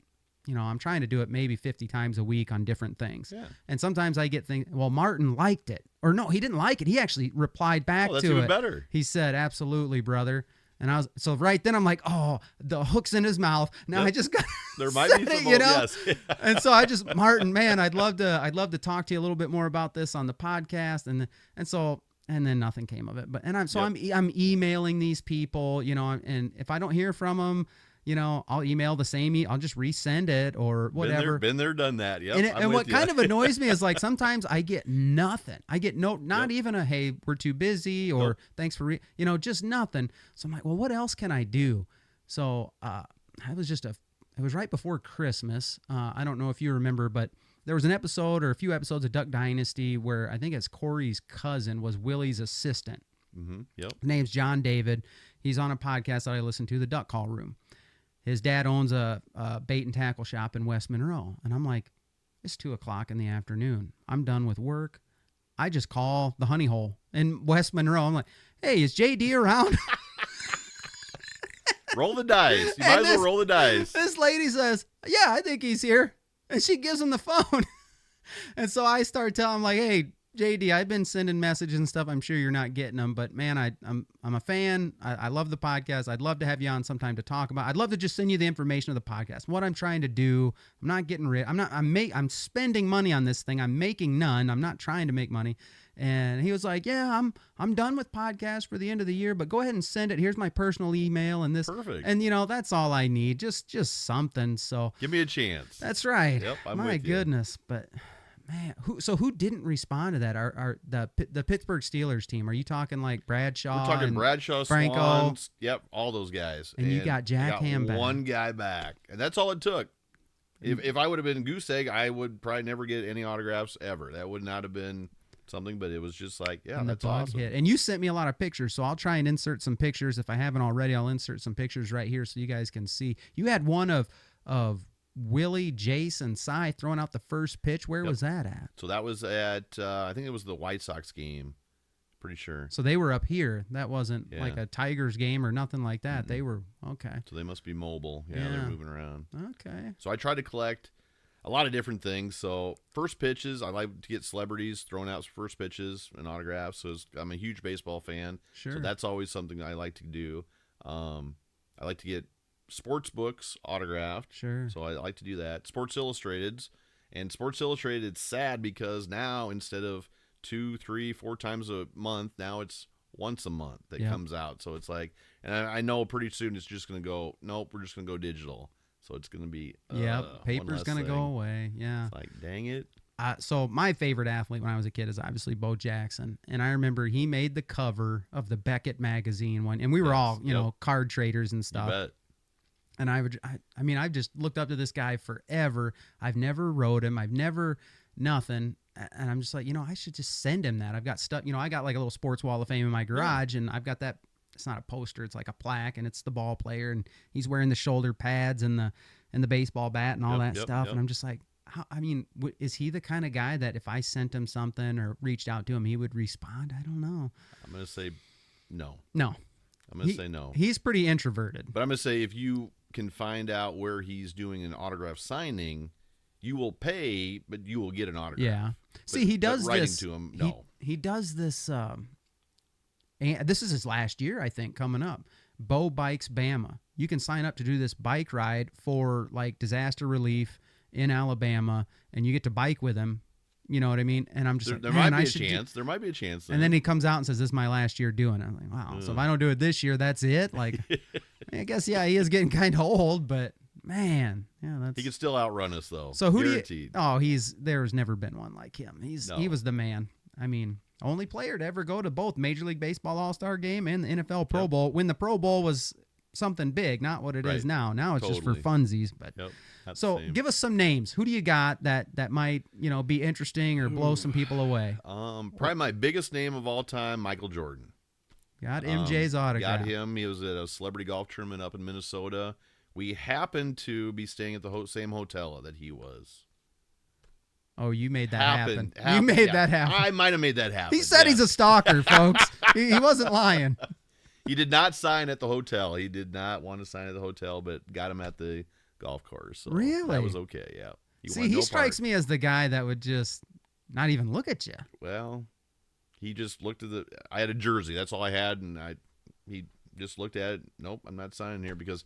C: I'm trying to do it maybe 50 times a week on different things.
D: Yeah.
C: And sometimes I get things, well, Martin liked it. Or no, he didn't like it. He actually replied back to it.
D: That's even better.
C: He said, absolutely, brother. And so right then I'm like, oh, the hook's in his mouth. Now I just got
D: there might be some yes.
C: And so I just, Martin, man, I'd love to talk to you a little bit more about this on the podcast. And then nothing came of it. I'm emailing these people, and if I don't hear from them, I'll email the same. I'll just resend it or whatever.
D: Been there, done that. Yep.
C: And what kind of annoys me is like sometimes I get nothing. I get not even a hey, we're too busy or thanks for just nothing. So I'm like, well, what else can I do? So it was right before Christmas. I don't know if you remember, but there was an episode or a few episodes of Duck Dynasty where I think it's Corey's cousin was Willie's assistant.
D: Mm-hmm. Yep.
C: His name's John David. He's on a podcast that I listen to, the Duck Call Room. His dad owns a bait and tackle shop in West Monroe. And I'm like, it's 2:00 in the afternoon. I'm done with work. I just call the Honey Hole in West Monroe. I'm like, hey, is JD around?
D: Roll the dice. You might as well roll the dice.
C: This lady says, yeah, I think he's here. And she gives him the phone. And so I start telling him, like, hey, JD, I've been sending messages and stuff. I'm sure you're not getting them, but man, I'm a fan. I love the podcast. I'd love to have you on sometime to talk about. I'd love to just send you the information of the podcast. What I'm trying to do, I'm not getting rich. I'm spending money on this thing. I'm making none. I'm not trying to make money. And he was like, yeah, I'm done with podcasts for the end of the year, but go ahead and send it. Here's my personal email and this.
D: Perfect.
C: And that's all I need. Just something. So
D: give me a chance.
C: That's right.
D: Yep, I'm
C: My
D: with you.
C: goodness, but. Man, who didn't respond to that? The Pittsburgh Steelers team? Are you talking like Bradshaw?
D: We're talking
C: and
D: Bradshaw,
C: Franco?
D: Swans, yep, all those guys.
C: And you got Jack Ham back.
D: One guy back, and that's all it took. If I would have been goose egg, I would probably never get any autographs ever. That would not have been something, but it was just like, yeah,
C: and
D: that's
C: the bug
D: awesome.
C: hit. And you sent me a lot of pictures, so I'll try and insert some pictures. If I haven't already, I'll insert some pictures right here so you guys can see. You had one of Willie, Jace, and Cy throwing out the first pitch. Where was that at?
D: So that was at, I think it was the White Sox game. Pretty sure.
C: So they were up here. That wasn't
D: Yeah.
C: like a Tigers game or nothing like that. They were, okay.
D: So they must be mobile. Yeah, they're moving around.
C: Okay.
D: So I tried to collect a lot of different things. So first pitches, I like to get celebrities throwing out first pitches and autographs. So I'm a huge baseball fan.
C: Sure.
D: So that's always something I like to do. I like to get sports books autographed.
C: Sure.
D: So I like to do that. Sports Illustrated's. And Sports Illustrated's sad because now instead of 2, 3, 4 times a month, now it's once a month that comes out. So it's like, and I know pretty soon it's just going to go, nope, we're just going to go digital. So it's going to be
C: paper's going to go away. Yeah.
D: It's like, dang it.
C: So my favorite athlete when I was a kid is obviously Bo Jackson. And I remember he made the cover of the Beckett magazine one. And we were all, you know, card traders and stuff.
D: You bet.
C: And I've just looked up to this guy forever. I've never wrote him. I've never nothing. And I'm just like, I should just send him that. I've got stuff, I got like a little sports wall of fame in my garage, and I've got that. It's not a poster. It's like a plaque, and it's the ball player, and he's wearing the shoulder pads and the baseball bat and all that stuff. And I'm just like, is he the kind of guy that if I sent him something or reached out to him, he would respond? I don't know.
D: I'm going to say no.
C: No.
D: I'm going to say no.
C: He's pretty introverted.
D: But I'm going to say if you can find out where he's doing an autograph signing, you will pay, but you will get an autograph.
C: Yeah. See, he does
D: writing
C: this.
D: To him, no.
C: He does this. And this is his last year, I think, coming up. Bo Bikes Bama. You can sign up to do this bike ride for like disaster relief in Alabama, and you get to bike with him. You know what I mean? And I'm just like,
D: there might be a chance. There might be a chance.
C: And then he comes out and says, "This is my last year doing it." I'm like, wow. So if I don't do it this year, that's it. Like, I guess he is getting kind of old, but man, that's.
D: He can still outrun us though.
C: So who
D: Guaranteed.
C: do you? Oh, there's never been one like him. He was the man. I mean, only player to ever go to both Major League Baseball All-Star Game and the NFL Pro Bowl when the Pro Bowl was something big, not what it is now. Now it's just for funsies. But so give us some names. Who do you got that might be interesting or blow some people away?
D: Probably my biggest name of all time, Michael Jordan.
C: Got MJ's autograph.
D: Got him. He was at a celebrity golf tournament up in Minnesota. We happened to be staying at the same hotel that he was.
C: Oh, you made that happen. You made that happen.
D: I might have made that happen.
C: He said he's a stalker, folks. He wasn't lying.
D: He did not sign at the hotel. He did not want to sign at the hotel, but got him at the golf course. So
C: really?
D: That was okay, yeah.
C: He strikes me as the guy that would just not even look at you.
D: Well, he just looked at I had a jersey. That's all I had, and he just looked at it. Nope, I'm not signing here because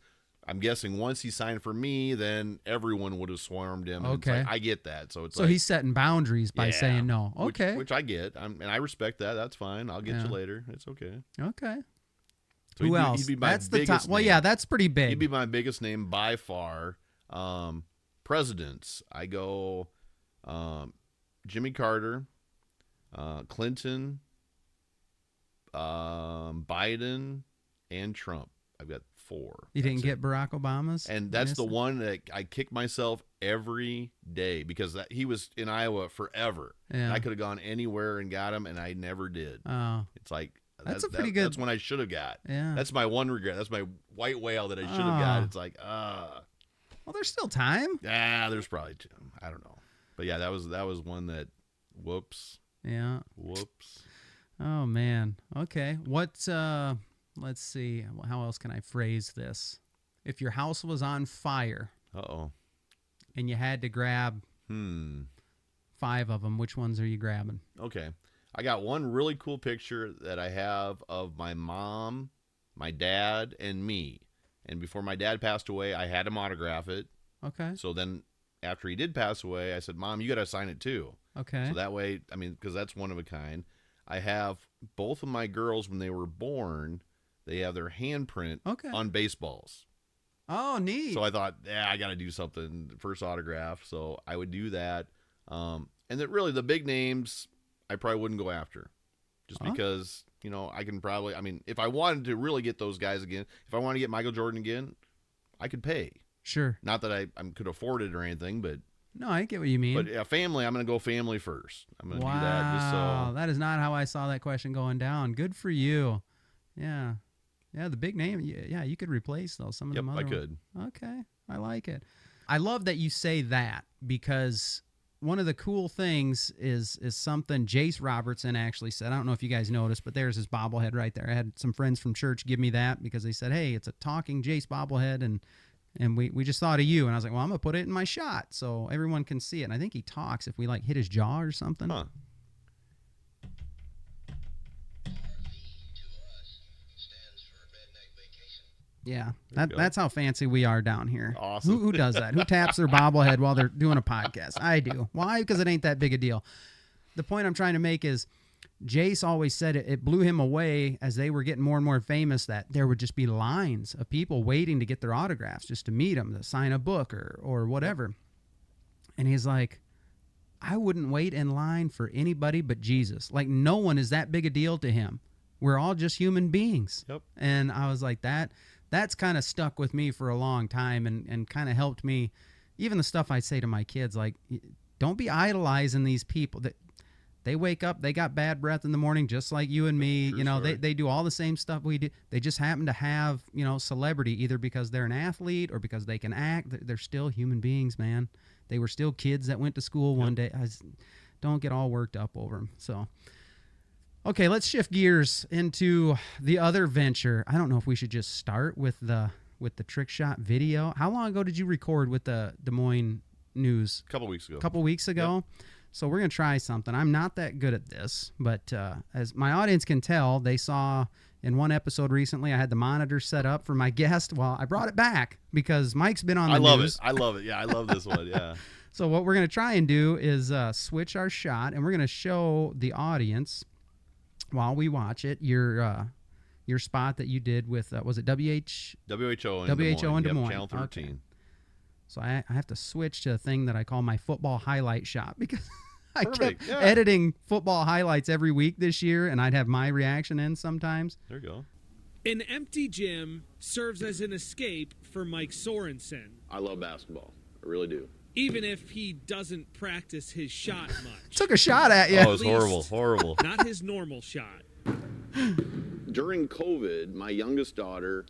D: I'm guessing once he signed for me, then everyone would have swarmed him. And
C: okay.
D: It's like, I get that. So
C: he's setting boundaries by saying no. Okay.
D: Which I get. And I respect that. That's fine. I'll get you later. It's okay.
C: Okay.
D: So
C: who else?
D: He'd be my
C: that's the
D: biggest
C: top. Well,
D: name.
C: yeah, that's pretty big.
D: He'd be my biggest name by far. Presidents. I go Jimmy Carter, Clinton, Biden, and Trump. I've got 4.
C: You didn't get Barack Obama's?
D: And that's the one that I kick myself every day because he was in Iowa forever.
C: Yeah.
D: And I could have gone anywhere and got him, and I never did.
C: Oh.
D: It's like,
C: that's a pretty good.
D: That's when I should have got.
C: Yeah.
D: That's my one regret. That's my white whale that I should have got. It's like,
C: Well, there's still time.
D: there's probably 2. I don't know. But yeah, that was one that, whoops.
C: Yeah.
D: Whoops.
C: Oh, man. Okay. Let's see. How else can I phrase this? If your house was on fire
D: Uh-oh.
C: and you had to grab 5 of them, which ones are you grabbing?
D: Okay. I got one really cool picture that I have of my mom, my dad, and me. And before my dad passed away, I had him autograph it.
C: Okay.
D: So then after he did pass away, I said, Mom, you got to sign it too.
C: Okay.
D: So that way, I mean, because that's one of a kind. I have both of my girls, when they were born, they have their handprint on baseballs.
C: Oh, neat.
D: So I thought, I got to do something, first autograph. So I would do that. And that really the big names, I probably wouldn't go after. Just because, I can probably, I mean, if I wanted to really get those guys again, if I want to get Michael Jordan again, I could pay.
C: Sure.
D: Not that I could afford it or anything, but.
C: No, I get what you mean.
D: But family, I'm going to go family first. I'm going to do that just
C: Wow,
D: so.
C: that is not how I saw that question going down. Good for you. Yeah. Yeah, the big name. Yeah, you could replace those. Some of them other
D: I could.
C: Okay, I like it. I love that you say that because one of the cool things is something Jace Robertson actually said. I don't know if you guys noticed, but there's his bobblehead right there. I had some friends from church give me that because they said, hey, it's a talking Jace bobblehead, and we just thought of you. And I was like, well, I'm going to put it in my shot so everyone can see it. And I think he talks if we, hit his jaw or something.
D: Huh.
C: Yeah, that's how fancy we are down here.
D: Awesome.
C: Who does that? Who taps their bobblehead while they're doing a podcast? I do. Why? Because it ain't that big a deal. The point I'm trying to make is Jace always said it blew him away as they were getting more and more famous that there would just be lines of people waiting to get their autographs just to meet him, to sign a book or whatever. And he's like, I wouldn't wait in line for anybody but Jesus. Like, no one is that big a deal to him. We're all just human beings.
D: Yep.
C: And I was like, that's kind of stuck with me for a long time and kind of helped me. Even the stuff I say to my kids, like, don't be idolizing these people. That they wake up, they got bad breath in the morning, just like you and me.
D: True
C: they do all the same stuff we do. They just happen to have, celebrity, either because they're an athlete or because they can act. They're still human beings, man. They were still kids that went to school one day. Don't get all worked up over them. So, okay, let's shift gears into the other venture. I don't know if we should just start with the trick shot video. How long ago did you record with the Des Moines News?
D: A couple weeks ago.
C: Yep. So we're going to try something. I'm not that good at this, but as my audience can tell, they saw in one episode recently I had the monitor set up for my guest. Well, I brought it back because Mike's been on the news.
D: I love it. Yeah, I love this one. Yeah.
C: So what we're going to try and do is switch our shot, and we're going to show the audience while we watch it your spot that you did with was it
D: WHO in Des Moines. Channel 13.
C: Okay. So I have to switch to a thing that I call my football highlight shot because I kept editing football highlights every week this year, and I'd have my reaction in sometimes.
D: There you go.
E: An empty gym serves as an escape for Mike Sorenson.
D: I love basketball. I really do.
E: Even if he doesn't practice his shot much.
C: Took a shot at you.
D: Oh, it was horrible.
E: Not his normal shot.
F: During COVID, my youngest daughter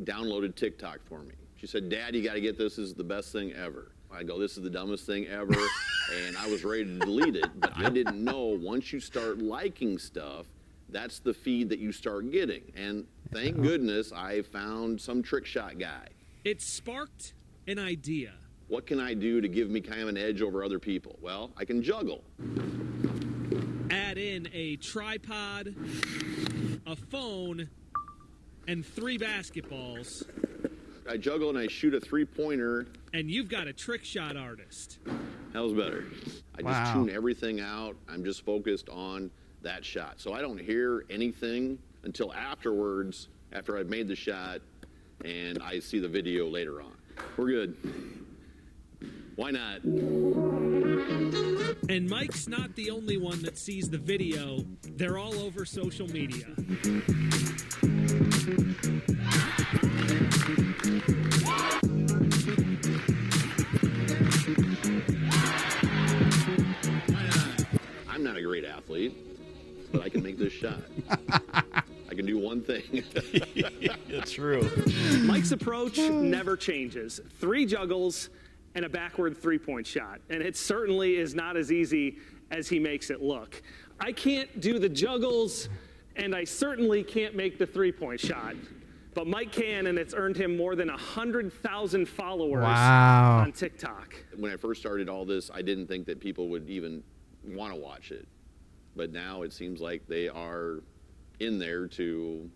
F: downloaded TikTok for me. She said, Dad, you got to get this. This is the best thing ever. I go, this is the dumbest thing ever. And I was ready to delete it, but I didn't know once you start liking stuff, that's the feed that you start getting. And thank goodness I found some trick shot guy.
E: It sparked an idea.
F: What can I do to give me kind of an edge over other people? Well, I can juggle.
E: Add in a tripod, a phone, and 3 basketballs.
F: I juggle and I shoot a 3-pointer.
E: And you've got a trick shot artist.
F: Hell's better. I just tune everything out. I'm just focused on that shot. So I don't hear anything until afterwards, after I've made the shot, and I see the video later on. We're good. Why not?
E: And Mike's not the only one that sees the video. They're all over social media.
F: I'm not a great athlete, but I can make this shot. I can do one thing.
D: It's true.
G: Mike's approach never changes. 3 juggles and a backward 3-point shot. And it certainly is not as easy as he makes it look. I can't do the juggles, and I certainly can't make the three-point shot. But Mike can, and it's earned him more than 100,000 followers on TikTok.
F: When I first started all this, I didn't think that people would even want to watch it. But now it seems like they are in there to,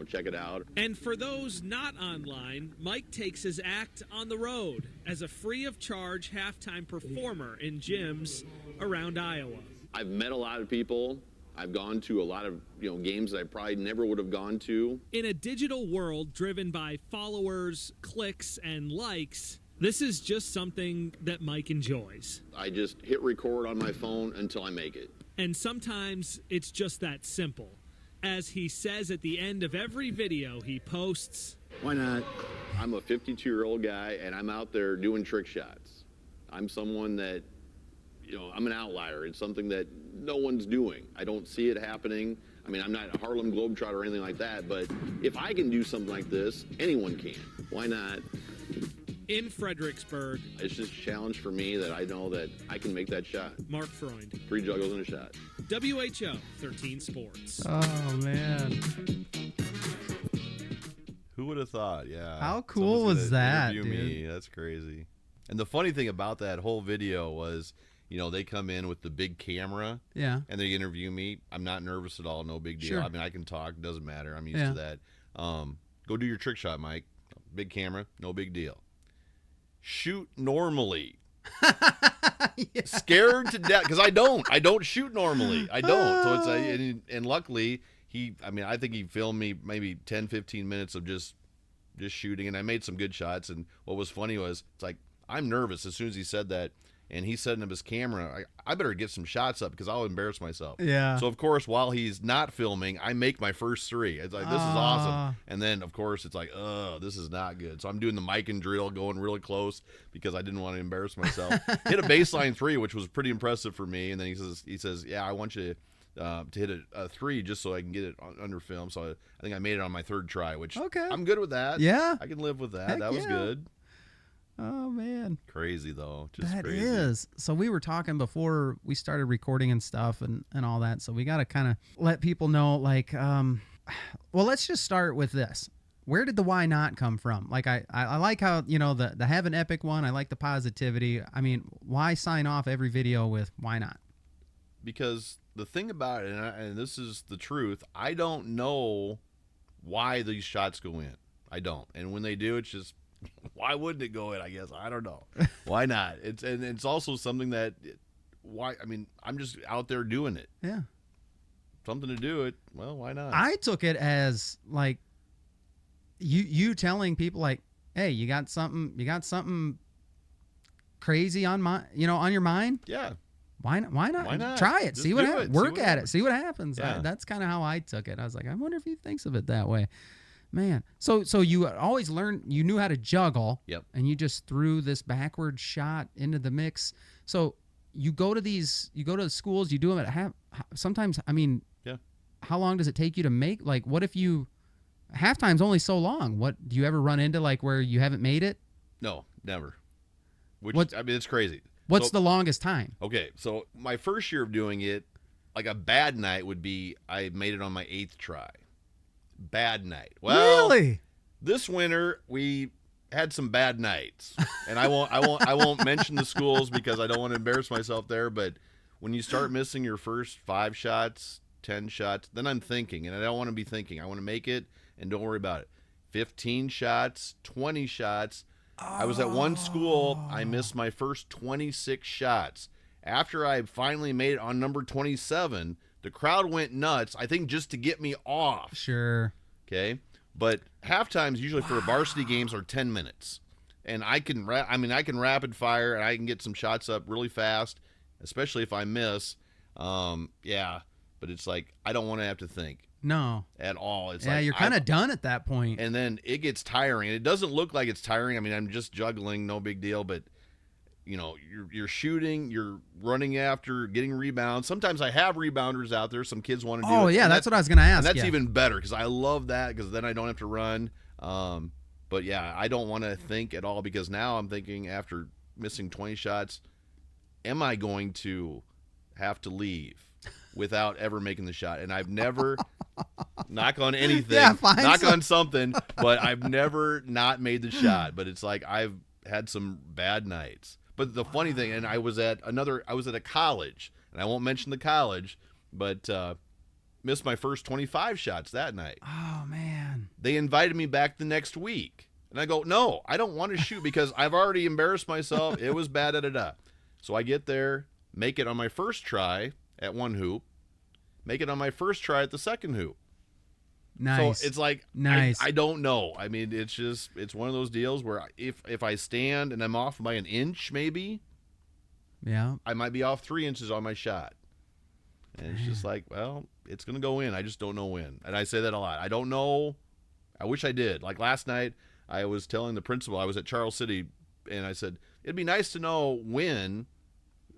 F: check it out.
E: And for those not online, Mike takes his act on the road as a free-of-charge halftime performer in gyms around Iowa.
F: I've met a lot of people. I've gone to a lot of games that I probably never would have gone to.
E: In a digital world driven by followers, clicks, and likes, this is just something that Mike enjoys.
F: I just hit record on my phone until I make it.
E: And sometimes it's just that simple. As he says at the end of every video he posts,
F: "Why not?" I'm a 52-year-old guy, and I'm out there doing trick shots. I'm someone that, I'm an outlier. It's something that no one's doing. I don't see it happening. I mean, I'm not a Harlem Globetrotter or anything like that, but if I can do something like this, anyone can. Why not?
E: in Fredericksburg,
F: It's just a challenge for me that I know that I can make that shot.
E: Mark Freund,
F: 3 juggles and a shot.
E: WHO 13 Sports.
C: Oh, man.
D: Who would have thought? Yeah.
C: How cool
D: Someone's
C: was
D: gonna
C: that,
D: interview me.
C: dude?
D: That's crazy. And the funny thing about that whole video was, they come in with the big camera
C: Yeah.
D: and they interview me. I'm not nervous at all. No big deal.
C: Sure.
D: I mean, I can talk. Doesn't matter. I'm used
C: Yeah.
D: to that. Go do your trick shot, Mike. Big camera. No big deal. Shoot normally. Scared to death because I don't shoot normally. I don't. So it's and luckily I think he filmed me maybe 10-15 minutes of just shooting, and I made some good shots. And what was funny was it's like I'm nervous as soon as he said that, and he's setting up his camera. I better get some shots up because I'll embarrass myself.
C: Yeah.
D: So of course, while he's not filming, I make my first 3. It's like this is awesome. And then of course it's like, this is not good. So I'm doing the mic and drill, going really close because I didn't want to embarrass myself. Hit a baseline 3, which was pretty impressive for me. And then he says, yeah, I want you to hit a 3 just so I can get it under film. So I think I made it on my 3rd try, which
C: Okay.
D: I'm good with that.
C: Yeah.
D: I can live with that.
C: Heck
D: That was
C: yeah.
D: good.
C: Oh, man.
D: Crazy though. Just
C: That
D: crazy.
C: is. So we were talking before we started recording and stuff and all that. So we got to kind of let people know, like, well, let's just start with this. Where did the why not come from? Like, I like how, the have an epic one. I like the positivity. I mean, why sign off every video with why not?
D: Because the thing about it, and this is the truth, I don't know why these shots go in. I don't. And when they do, it's just, why wouldn't it go in, I guess? I don't know. Why not? It's also something that, I'm just out there doing it.
C: Yeah.
D: Something to do it. Well, why not?
C: I took it as, like, you telling people, like, hey, you got something crazy on on your mind?
D: Yeah.
C: Why not? Why
D: not?
C: Try it.
D: Just
C: See what
D: do
C: happens.
D: it.
C: Work
D: See what
C: at it.
D: happens.
C: See what happens.
D: Yeah.
C: That's kind of how I took it. I was like, I wonder if he thinks of it that way. Man. So you always learned, you knew how to juggle.
D: Yep.
C: And you just threw this backward shot into the mix. So you go to the schools, you do them at sometimes,
D: Yeah.
C: how long does it take you to make? Like, what if halftime's only so long. What do you ever run into, like, where you haven't made it?
D: No, never. Which,
C: What-
D: it's crazy.
C: What's
D: So-
C: the longest time?
D: Okay, so my first year of doing it, like a bad night would be I made it on my 8th try. Bad night. Well,
C: Really?
D: this winter we had some bad nights, and I won't mention the schools because I don't want to embarrass myself there. But when you start missing your first 5 shots, 10 shots, then I'm thinking, and I don't want to be thinking. I want to make it, and don't worry about it. 15 shots, 20 shots. I was at one school. I missed my first 26 shots. After I finally made it on number 27, the crowd went nuts, I think just to get me off.
C: Sure.
D: Okay? But halftimes usually for varsity games are 10 minutes. And I can rapid fire and I can get some shots up really fast, especially if I miss. Yeah, but it's like I don't want to have to think
C: No.
D: at all. It's
C: Yeah,
D: like
C: you're kind of done at that point.
D: and then it gets tiring. It doesn't look like it's tiring. I mean, I'm just juggling, no big deal, but you're shooting, you're running after, getting rebounds. Sometimes I have rebounders out there. Some kids want to do it.
C: Oh, yeah,
D: and
C: that's what I was going to ask.
D: And that's
C: yeah.
D: even better because I love that because then I don't have to run. But yeah, I don't want to think at all because now I'm thinking after missing 20 shots, am I going to have to leave without ever making the shot. And I've never, knock on anything, on something, but I've never not made the shot. But it's like I've had some bad nights. But the funny thing, and I was at a college, and I won't mention the college, but missed my first 25 shots that night.
C: Oh, man.
D: They invited me back the next week. And I go, no, I don't want to shoot because I've already embarrassed myself. It was bad, da-da-da. So I get there, make it on my first try at one hoop, make it on my first try at the second hoop.
C: Nice.
D: So it's like,
C: nice.
D: I don't know. I mean, it's one of those deals where if I stand and I'm off by an inch maybe,
C: yeah,
D: I might be off 3 inches on my shot. And it's just like, well, it's going to go in. I just don't know when. And I say that a lot. I don't know. I wish I did. Like last night, I was telling the principal, I was at Charles City, and I said, it'd be nice to know when,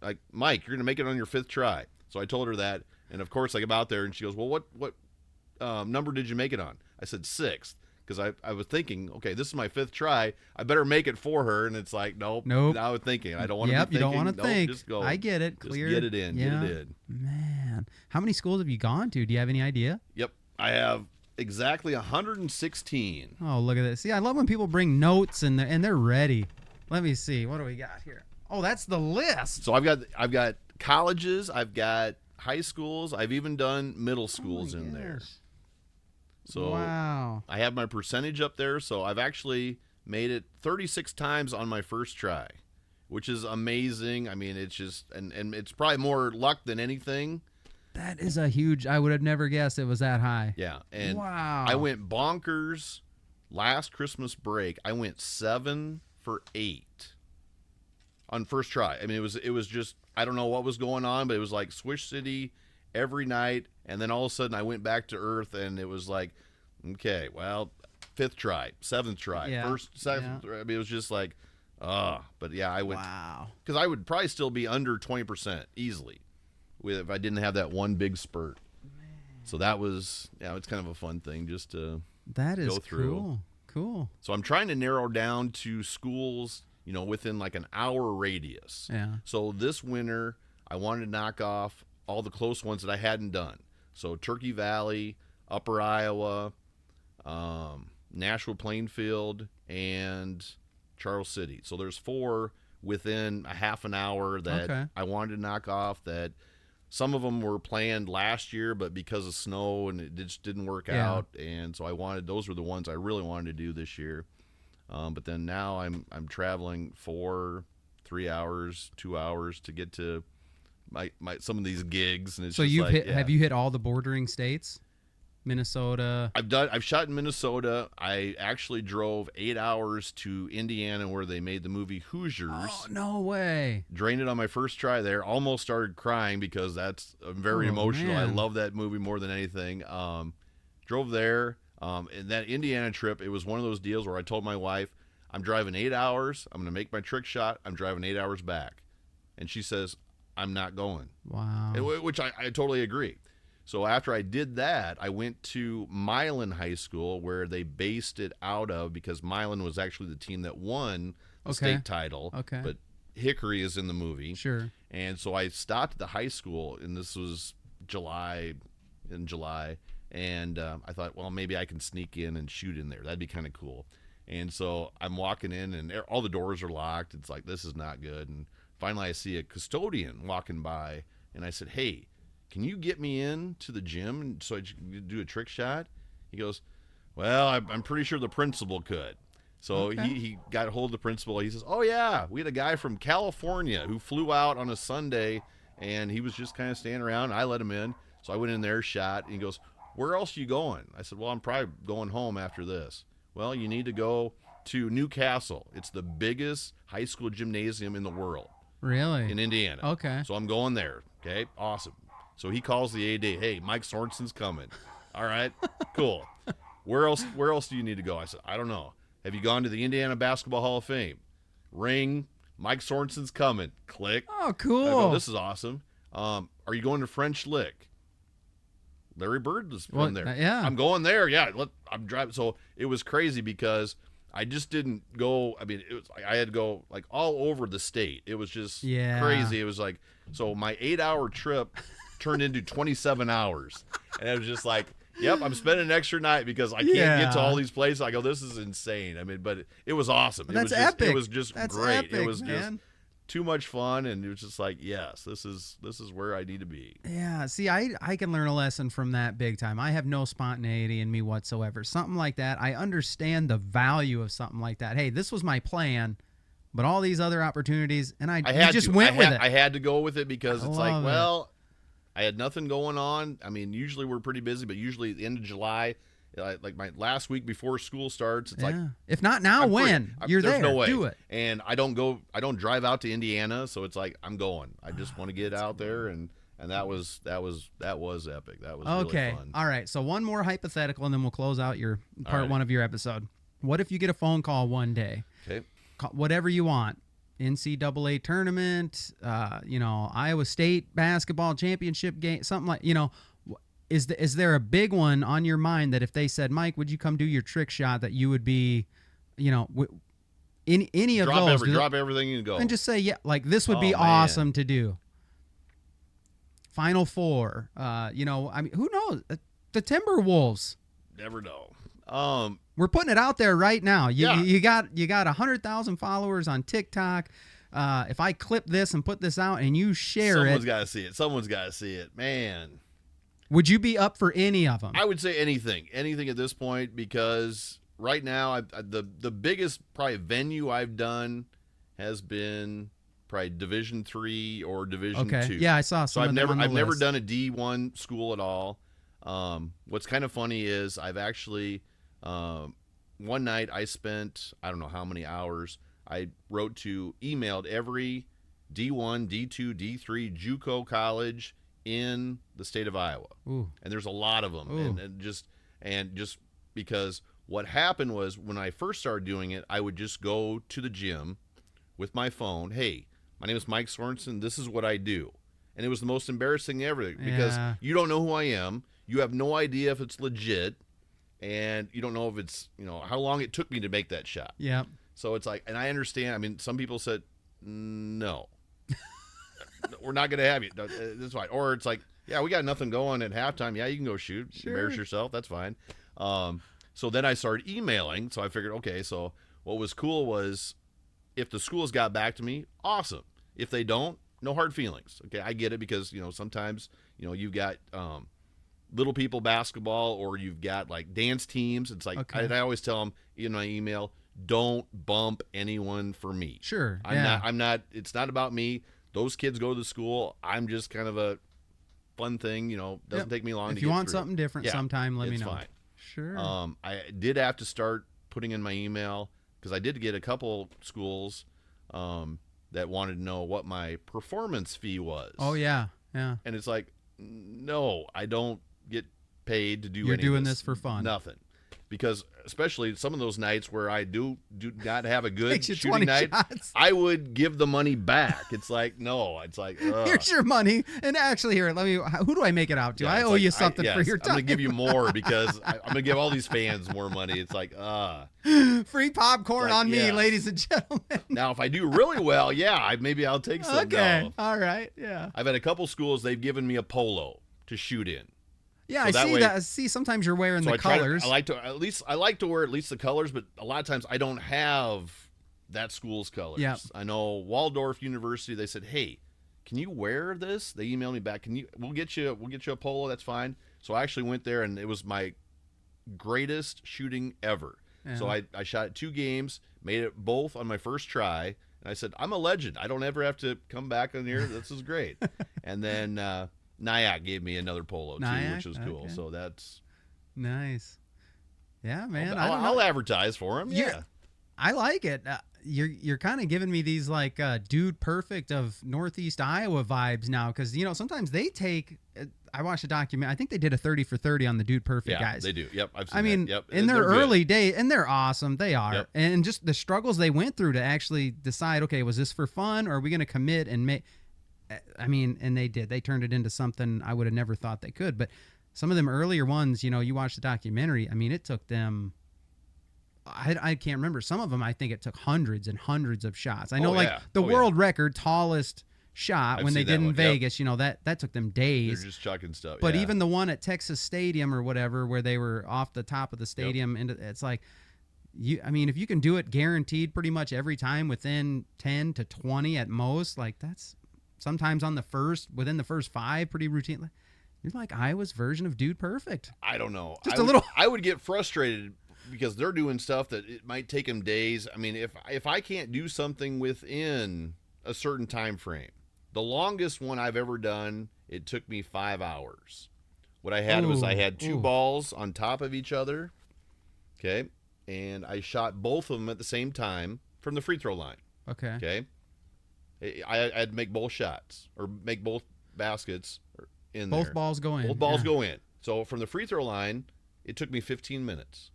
D: like, Mike, you're going to make it on your 5th try. So I told her that. And, of course, I come out there, and she goes, well, what number did you make it on? I said 6th, because I was thinking, okay, this is my 5th try. I better make it for her. And it's like, nope. Now I was thinking. I don't want to be thinking.
C: You don't want to think.
D: Just go.
C: I get it. Clear.
D: Just get it in.
C: Yeah.
D: Get it in.
C: Man. How many schools have you gone to? Do you have any idea?
D: Yep. I have exactly 116.
C: Oh, look at this. See, I love when people bring notes and they're ready. Let me see. What do we got here? Oh, that's the list.
D: So I've got colleges, I've got high schools, I've even done middle schools in there. So
C: wow.
D: I have my percentage up there, so I've actually made it 36 times on my first try, which is amazing. I mean, it's just and it's probably more luck than anything.
C: That is a huge, I would have never guessed it was that high.
D: Yeah. And
C: wow.
D: I went bonkers last Christmas break. I went 7 for 8 on first try. I mean, it was just, I don't know what was going on, but it was like Swish City every night. And then all of a sudden I went back to earth, and it was like, okay, well, 5th try, 7th try, first, second. I mean, it was just like, but yeah, I would,
C: wow.
D: Because I would probably still be under 20% easily if I didn't have that one big spurt. Man. So that was, it's kind of a fun thing just to go through.
C: Cool.
D: So I'm trying to narrow down to schools, within like an hour radius.
C: Yeah.
D: So this winter, I wanted to knock off all the close ones that I hadn't done. So Turkey Valley, Upper Iowa, Nashua Plainfield, and Charles City. So there's 4 within a half an hour that I wanted to knock off. That some of them were planned last year, but because of snow and it just didn't work out. And so those were the ones I really wanted to do this year. But then now I'm traveling 3 hours, 2 hours to get to my some of these gigs. And it's
C: so
D: just
C: have you hit all the bordering states? Minnesota.
D: I've shot in Minnesota. I actually drove 8 hours to Indiana where they made the movie Hoosiers.
C: Oh, no way.
D: Drained it on my first try there. Almost started crying because that's very emotional.
C: Man.
D: I love that movie more than anything. Drove there. And that Indiana trip, it was one of those deals where I told my wife, I'm driving 8 hours. I'm going to make my trick shot. I'm driving 8 hours back. And she says, I'm not going.
C: Wow.
D: Which I totally agree. So after I did that, I went to Milan High School where they based it out of, because Milan was actually the team that won the state title.
C: Okay.
D: But Hickory is in the movie.
C: Sure.
D: And so I stopped at the high school, and this was July. And I thought, well, maybe I can sneak in and shoot in there. That'd be kind of cool. And so I'm walking in, and all the doors are locked. It's like, this is not good. And finally I see a custodian walking by, and I said, hey, can you get me in to the gym so I can do a trick shot? He goes, well, I'm pretty sure the principal could. So he got a hold of the principal. He says, oh, yeah, we had a guy from California who flew out on a Sunday, and he was just kind of standing around. I let him in. So I went in there, shot, and he goes, where else are you going? I said, well, I'm probably going home after this. Well, you need to go to Newcastle. It's the biggest high school gymnasium in the world.
C: Really?
D: In Indiana.
C: Okay.
D: So I'm going there. Okay, awesome. So he calls the AD. Hey, Mike Sorenson's coming. All right, cool. Where else do you need to go? I said, I don't know. Have you gone to the Indiana Basketball Hall of Fame? Ring. Mike Sorenson's coming. Click.
C: Oh, cool.
D: I go, this is awesome. Are you going to French Lick? Larry Bird was from there.
C: Yeah.
D: I'm going there. Yeah. I'm driving. So it was crazy because I just didn't go. I mean, I had to go like all over the state. It was just crazy. It was like, So my 8-hour trip turned into 27 hours. And it was just like, yep, I'm spending an extra night because I can't get to all these places. I go, this is insane. I mean, but it was awesome.
C: That's
D: It
C: epic.
D: was just
C: That's
D: great.
C: epic,
D: It was
C: man.
D: just too much fun, and it was just like, yes, this is where I need to be.
C: Yeah, see, I can learn a lesson from that big time. I have no spontaneity in me whatsoever. Something like that, I understand the value of something like that. Hey, this was my plan, but all these other opportunities, and I just went with it.
D: I had to go with it because it's like,
C: love it.
D: well, I had nothing going on. I mean, usually we're pretty busy, but usually at the end of July, like my last week before school starts, it's like,
C: if not now,
D: I'm free.
C: when? You're
D: There's
C: there.
D: no way.
C: Do it.
D: And I don't drive out to Indiana, so it's like I'm going. I just want to get out there, and that was epic. That was
C: Okay.
D: really fun.
C: All right. So one more hypothetical, and then we'll close out your part
D: right.
C: 1 of your episode. What if you get a phone call one day?
D: Okay.
C: Whatever you want. NCAA tournament, Iowa State basketball championship game, something like, is there a big one on your mind that if they said, Mike, would you come do your trick shot, that you would be, in any of those?
D: Drop everything and go.
C: And just say, yeah, like this would be
D: man.
C: awesome to do. Final Four, I mean, who knows? The Timberwolves.
D: Never know.
C: We're putting it out there right now.
D: Yeah.
C: You got 100,000 followers on TikTok. If I clip this and put this out and you share
D: Someone's
C: it,
D: got to see it. Someone's got to see it. Man.
C: would you be up for any of them?
D: I would say anything at this point, because right now the biggest probably venue I've done has been probably Division III or Division II.
C: Yeah, I saw
D: So
C: some of them on the
D: I've never
C: list.
D: done a D1 school at all. What's kind of funny is I've actually one night I spent, I don't know how many hours. I emailed every D1, D2, D3 JUCO college in the state of Iowa.
C: Ooh.
D: And there's a lot of them. And just because what happened was when I first started doing it, I would just go to the gym with my phone. Hey, my name is Mike Sorenson. This is what I do. And it was the most embarrassing ever because you don't know who I am. You have no idea if it's legit, and you don't know if it's, how long it took me to make that shot.
C: Yeah.
D: So it's like, and I understand. I mean, some people said, no, we're not going to have you. That's fine. Or it's like, yeah, we got nothing going at halftime. Yeah, you can go shoot.
C: Sure.
D: Embarrass yourself. That's fine. So then I started emailing. So I figured, okay, so what was cool was if the schools got back to me, awesome. If they don't, no hard feelings. Okay, I get it because, sometimes, you've got little people basketball or you've got like dance teams. It's like, I always tell them in my email, don't bump anyone for me.
C: Sure.
D: I'm not, it's not about me. Those kids go to the school. I'm just kind of a fun thing, doesn't take me long to get
C: If you want
D: through.
C: something different sometime, let me know.
D: It's fine.
C: Sure.
D: I did have to start putting in my email because I did get a couple schools that wanted to know what my performance fee was.
C: Oh, yeah. Yeah.
D: And it's like, no, I don't get paid to do
C: You're
D: any
C: doing
D: of
C: this for fun.
D: Nothing. Because especially some of those nights where I do not have a good
C: Makes you
D: shooting
C: 20
D: night,
C: shots.
D: I would give the money back. It's like, no, it's like,
C: Here's your money. And actually, here, who do I make it out to?
D: Yeah,
C: I
D: it's
C: owe
D: like,
C: you something for your
D: I'm
C: time.
D: going to give you more because I'm going to give all these fans more money. It's like,
C: Free popcorn
D: It's like,
C: on me,
D: yes.
C: ladies and gentlemen.
D: Now, if I do really well, maybe I'll take some.
C: Okay.
D: No.
C: All right. Yeah.
D: I've had a couple schools, they've given me a polo to shoot in.
C: Yeah,
D: So
C: I
D: that
C: see
D: way-
C: that. See, sometimes you're wearing
D: So
C: the
D: I try
C: colors.
D: I like to wear at least the colors, but a lot of times I don't have that school's colors.
C: Yep.
D: I know Waldorf University, they said, "Hey, can you wear this?" They emailed me back, we'll get you a polo, that's fine. So I actually went there and it was my greatest shooting ever.
C: Yeah.
D: So I shot 2 games, made it both on my first try, and I said, "I'm a legend. I don't ever have to come back on here. This is great." And then Nyack gave me another polo too,
C: Nyack?
D: which was cool.
C: Okay.
D: So that's
C: Nice. Yeah, man.
D: I'll advertise for him.
C: You're-
D: Yeah.
C: I like it. You're kind of giving me these like Dude Perfect of Northeast Iowa vibes now, because sometimes they take. I watched a document. I think they did a 30 for 30 on the Dude Perfect
D: Yeah,
C: guys.
D: they do. Yep, I've seen
C: I mean,
D: that. Yep.
C: in their
D: They're good.
C: early days, and they're awesome. They are,
D: Yep.
C: and just the struggles they went through to actually decide. Okay, was this for fun, or are we going to commit and make? I mean, and they did. They turned it into something I would have never thought they could. But some of them earlier ones, you watch the documentary. I mean, it took them. I can't remember. Some of them, I think it took hundreds and hundreds of shots. I know,
D: Oh,
C: like
D: yeah.
C: the
D: Oh, yeah.
C: world record tallest shot
D: I've
C: when they
D: seen that
C: did in
D: one, yep.
C: Vegas. You know, that took them days.
D: They're just chucking stuff.
C: But
D: yeah.
C: even the one at Texas Stadium or whatever, where they were off the top of the stadium, it's like, if you can do it guaranteed pretty much every time within 10 to 20 at most, like that's sometimes within the first 5 pretty routine. You're like Iowa's version of Dude Perfect.
D: I don't know.
C: Just a little.
D: I would get frustrated because they're doing stuff that it might take them days. I mean, if I can't do something within a certain time frame, the longest one I've ever done, it took me 5 hours. What I had was I had 2 balls on top of each other, okay, and I shot both of them at the same time from the free throw line. Okay. I had to make both shots or make both baskets in there.
C: Both balls go in.
D: Both balls go in. So from the free throw line, it took me 15 minutes.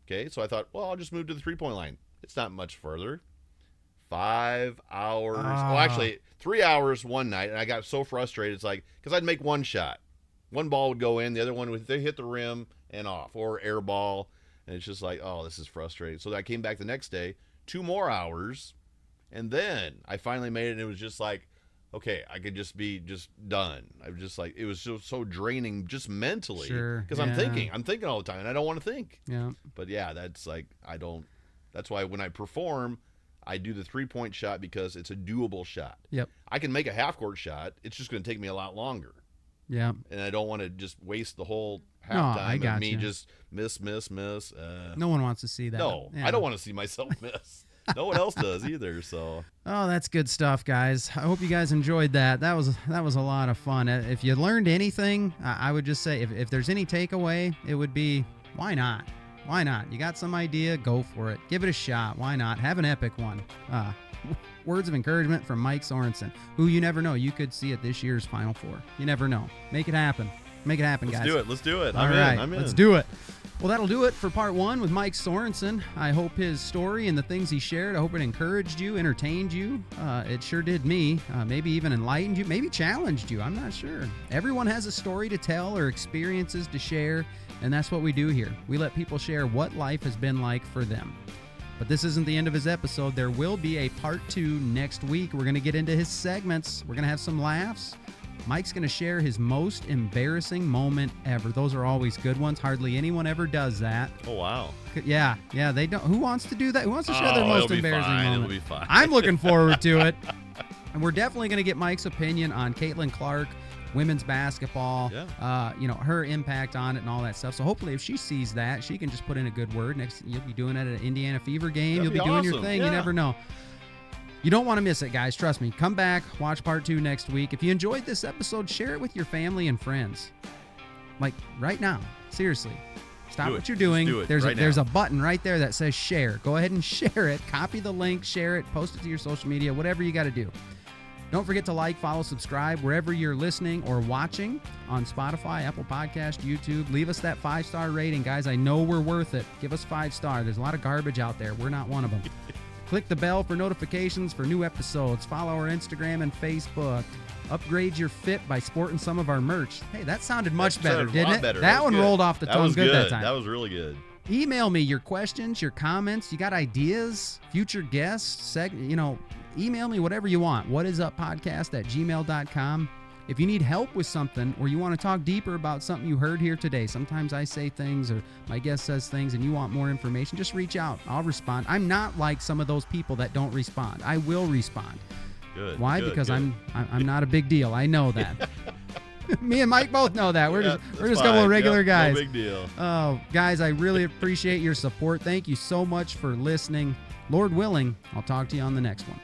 D: Okay, so I thought, well, I'll just move to the three-point line. It's not much further. 5 hours. Well, actually, 3 hours one night, and I got so frustrated. It's like, because I'd make one shot. One ball would go in, the other one would hit the rim and off, or air ball. And it's just like, oh, this is frustrating. So I came back the next day, 2 more hours, and then I finally made it, and it was just like, okay, I could just be done. I was just like, it was so draining just mentally.
C: Sure.
D: Because I'm thinking all the time, and I don't want to think.
C: Yeah.
D: But yeah, that's like, that's why when I perform, I do the 3-point shot because it's a doable shot.
C: Yep.
D: I can make a half-court shot. It's just going to take me a lot longer.
C: Yeah.
D: And I don't want to just waste the whole
C: I
D: halftime
C: got
D: of me
C: you.
D: just miss.
C: No one wants to see that.
D: No,
C: Yeah.
D: I don't want to see myself miss. No one else does either. So.
C: Oh, that's good stuff, guys. I hope you guys enjoyed that. That was a lot of fun. If you learned anything, I would just say if there's any takeaway, it would be why not? Why not? You got some idea, go for it. Give it a shot. Why not? Have an epic one. Words of encouragement from Mike Sorenson, who you never know. You could see at this year's Final Four. You never know. Make it happen. Make it happen, guys.
D: Let's do it.
C: All
D: I'm
C: right,
D: in.
C: let's do it. Well, that'll do it for part 1 with Mike Sorenson. I hope his story and the things he shared, I hope it encouraged you, entertained you. It sure did me. Maybe even enlightened you, maybe challenged you. I'm not sure. Everyone has a story to tell or experiences to share, and that's what we do here. We let people share what life has been like for them. But this isn't the end of his episode. There will be a part 2 next week. We're going to get into his segments. We're going to have some laughs. Mike's going to share his most embarrassing moment ever. Those are always good ones. Hardly anyone ever does that.
D: Oh, wow.
C: Yeah, they don't. Who wants to do that? Who wants to share their most embarrassing moment?
D: It'll be fine.
C: I'm looking forward to it. And we're definitely going to get Mike's opinion on Caitlin Clark, women's basketball, her impact on it and all that stuff. So hopefully if she sees that, she can just put in a good word. Next, you'll be doing it at an Indiana Fever game.
D: That'd
C: You'll be doing your
D: awesome.
C: thing.
D: Yeah.
C: You never know. You don't want to miss it, guys. Trust me. Come back, watch part 2 next week. If you enjoyed this episode, share it with your family and friends. Like right now. Seriously. Stop what you're doing.
D: Do it
C: There's a button right there that says share. Go ahead and share it. Copy the link, share it, post it to your social media, whatever you got to do. Don't forget to like, follow, subscribe wherever you're listening or watching on Spotify, Apple Podcast, YouTube. Leave us that 5-star rating, guys. I know we're worth it. Give us 5-star. There's a lot of garbage out there. We're not one of them. Click the bell for notifications for new episodes. Follow our Instagram and Facebook. Upgrade your fit by sporting some of our merch. Hey, that sounded much better, didn't it?
D: Better.
C: That one
D: good.
C: rolled off the tongue
D: was
C: good that time.
D: That was really good.
C: Email me your questions, your comments. You got ideas, future guests, email me whatever you want. whatisuppodcast@gmail.com. If you need help with something or you want to talk deeper about something you heard here today, sometimes I say things or my guest says things and you want more information, just reach out. I'll respond. I'm not like some of those people that don't respond. I will respond.
D: Good.
C: Why?
D: Good,
C: because
D: good.
C: I'm not a big deal. I know that. Me and Mike both know that. We're just a couple
D: fine.
C: of regular guys.
D: No big deal.
C: Oh, guys, I really appreciate your support. Thank you so much for listening. Lord willing, I'll talk to you on the next one.